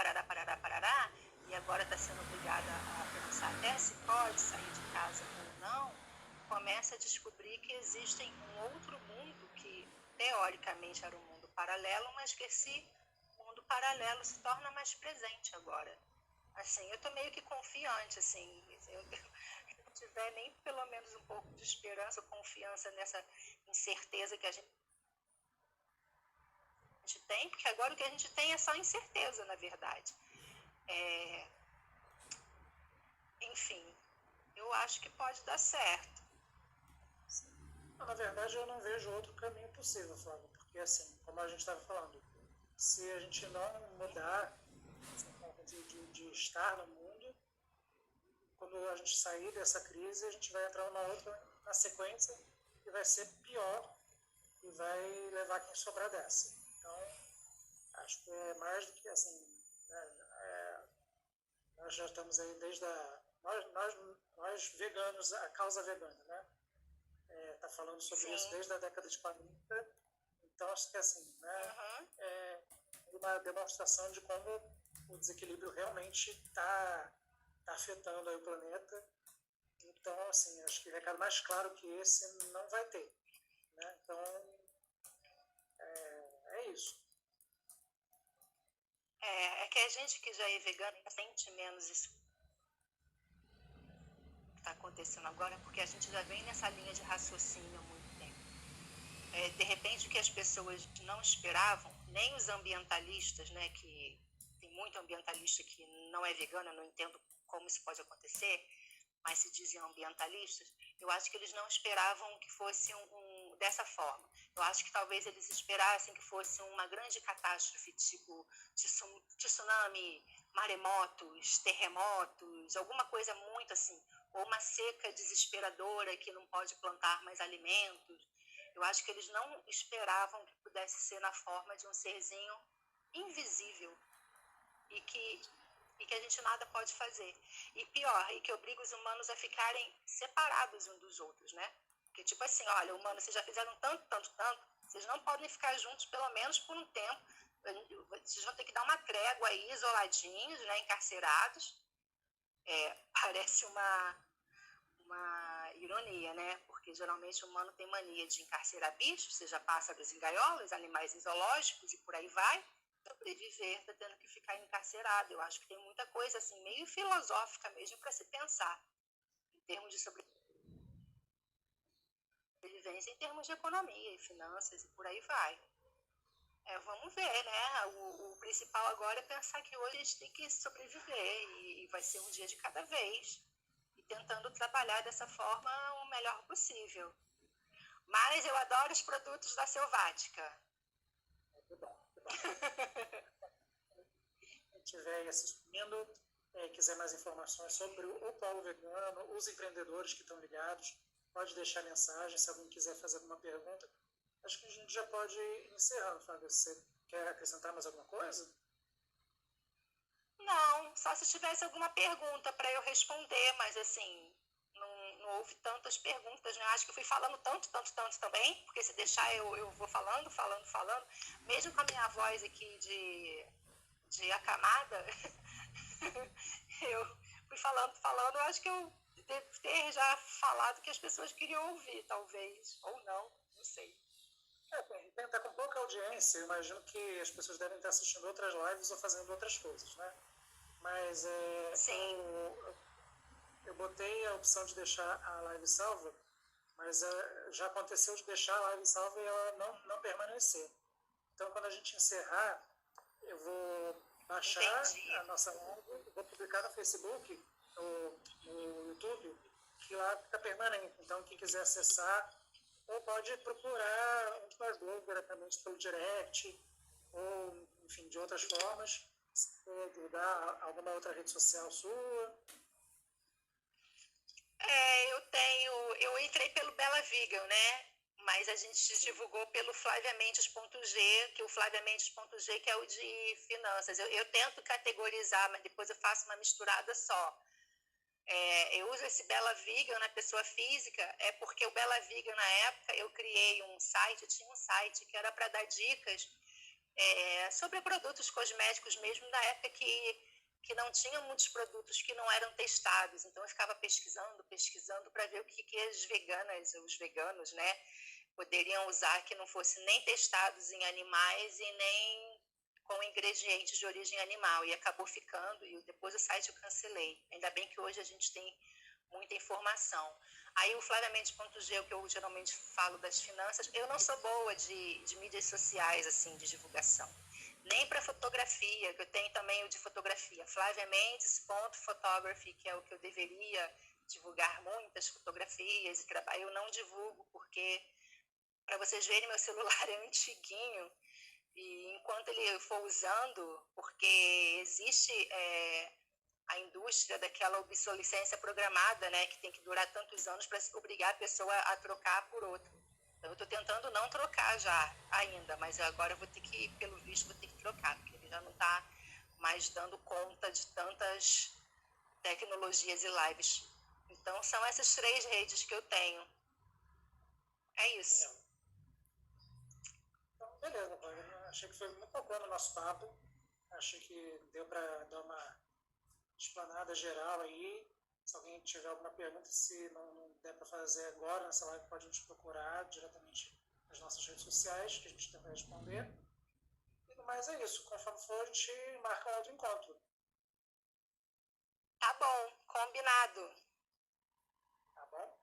e agora está sendo obrigada a pensar até se pode sair de casa ou não, começa a descobrir que existe um outro mundo que, teoricamente, era um mundo paralelo, mas que esse mundo paralelo se torna mais presente agora. Assim, eu estou meio que confiante, assim, eu não tiver nem pelo menos um pouco de esperança ou confiança nessa incerteza que a gente tem, porque agora o que a gente tem é só incerteza, na verdade. Enfim, eu acho que pode dar certo. Na verdade, eu não vejo outro caminho possível, Flávio, porque, assim, como a gente estava falando, se a gente não mudar essa forma de estar no mundo, quando a gente sair dessa crise, a gente vai entrar numa outra na sequência que vai ser pior e vai levar quem sobrar dessa. Então, acho que é mais do que assim, né, nós já estamos aí desde nós veganos, a causa vegana, né? Tá falando sobre Sim. isso desde a década de 40. Então, acho que assim, né, é uma demonstração de como o desequilíbrio realmente está afetando aí o planeta. Então, assim, acho que recado mais claro que esse não vai ter, né? Então, é isso. É que a gente que já é vegano sente menos isso que está acontecendo agora, porque a gente já vem nessa linha de raciocínio há muito tempo. De repente, o que as pessoas não esperavam, nem os ambientalistas, né, que tem muito ambientalista que não é vegano, eu não entendo como isso pode acontecer, mas se dizem ambientalistas, eu acho que eles não esperavam que fosse dessa forma. Eu acho que talvez eles esperassem que fosse uma grande catástrofe, tipo tsunami, maremotos, terremotos, alguma coisa muito assim, ou uma seca desesperadora que não pode plantar mais alimentos. Eu acho que eles não esperavam que pudesse ser na forma de um serzinho invisível e que a gente nada pode fazer. E pior, e que obriga os humanos a ficarem separados uns dos outros, né? Porque tipo assim, olha, humanos, vocês já fizeram tanto, vocês não podem ficar juntos pelo menos por um tempo. Vocês vão ter que dar uma trégua aí, isoladinhos, né, encarcerados. Parece uma ironia, né? Porque geralmente o humano tem mania de encarcerar bichos, seja pássaros em gaiolas, animais em zoológicos e por aí vai. Sobreviver está tendo que ficar encarcerado. Eu acho que tem muita coisa assim, meio filosófica mesmo para se pensar, em termos de sobrevivência, em termos de economia e finanças e por aí vai. Vamos ver, né? O principal agora é pensar que hoje a gente tem que sobreviver e vai ser um dia de cada vez. E tentando trabalhar dessa forma o melhor possível. Mas eu adoro os produtos da Selvática. Muito bom, muito bom. Quem estiver assistindo, quiser mais informações sobre o Polo Vegano, os empreendedores que estão ligados, pode deixar mensagem se alguém quiser fazer alguma pergunta. Acho que a gente já pode ir encerrando, Fábio. Você quer acrescentar mais alguma coisa? Não, só se tivesse alguma pergunta para eu responder, mas assim, não houve tantas perguntas, né? Acho que eu fui falando tanto também, porque se deixar eu vou falando. Mesmo com a minha voz aqui de acamada, eu fui falando, eu acho que eu devo ter já falado que as pessoas queriam ouvir, talvez, ou não sei. Está com pouca audiência, eu imagino que as pessoas devem estar assistindo outras lives ou fazendo outras coisas, né? Mas Sim. eu botei a opção de deixar a live salva, mas já aconteceu de deixar a live salva e ela não permanecer. Então, quando a gente encerrar, eu vou baixar a nossa live, vou publicar no Facebook, no YouTube, que lá fica permanente. Então, quem quiser acessar, ou pode procurar um de nós dois diretamente pelo direct, ou, enfim, de outras formas, ou divulgar alguma outra rede social sua. Eu entrei pelo Bela Vegan, né? Mas a gente divulgou pelo Flaviamentos.g, que o Flaviamentos.g que é o de finanças. Eu tento categorizar, mas depois eu faço uma misturada só. Eu uso esse Bela Vegan na pessoa física, porque o Bela Vegan, na época, eu criei um site, eu tinha um site que era para dar dicas sobre produtos cosméticos mesmo, na época que não tinha muitos produtos que não eram testados. Então eu ficava pesquisando para ver o que as veganas, os veganos, né, poderiam usar que não fosse nem testados em animais e nem com ingredientes de origem animal. E acabou ficando, e depois o site eu cancelei. Ainda bem que hoje a gente tem muita informação. Aí o Flaviamente.g, o que eu geralmente falo das finanças, eu não sou boa de mídias sociais, assim, de divulgação. Nem para fotografia, que eu tenho também o de fotografia. flaviamendes.photography, que é o que eu deveria divulgar muitas fotografias e trabalho. Eu não divulgo porque, para vocês verem, meu celular é antiguinho. E enquanto ele for usando, porque existe a indústria daquela obsolescência programada, né, que tem que durar tantos anos para obrigar a pessoa a trocar por outro. Então eu estou tentando não trocar já ainda, mas agora eu vou ter que, pelo visto, vou ter que trocar. mais dando conta de tantas tecnologias e lives. Então, são essas 3 redes que eu tenho. É isso. Então, beleza, Wagner. Achei que foi muito bacana o nosso papo. Achei que deu para dar uma explanada geral aí. Se alguém tiver alguma pergunta, se não der para fazer agora nessa live, pode nos procurar diretamente nas nossas redes sociais, que a gente tenta responder. E no mais é isso. Conforme for, a gente marca um outro encontro. Tá bom, combinado. Tá bom?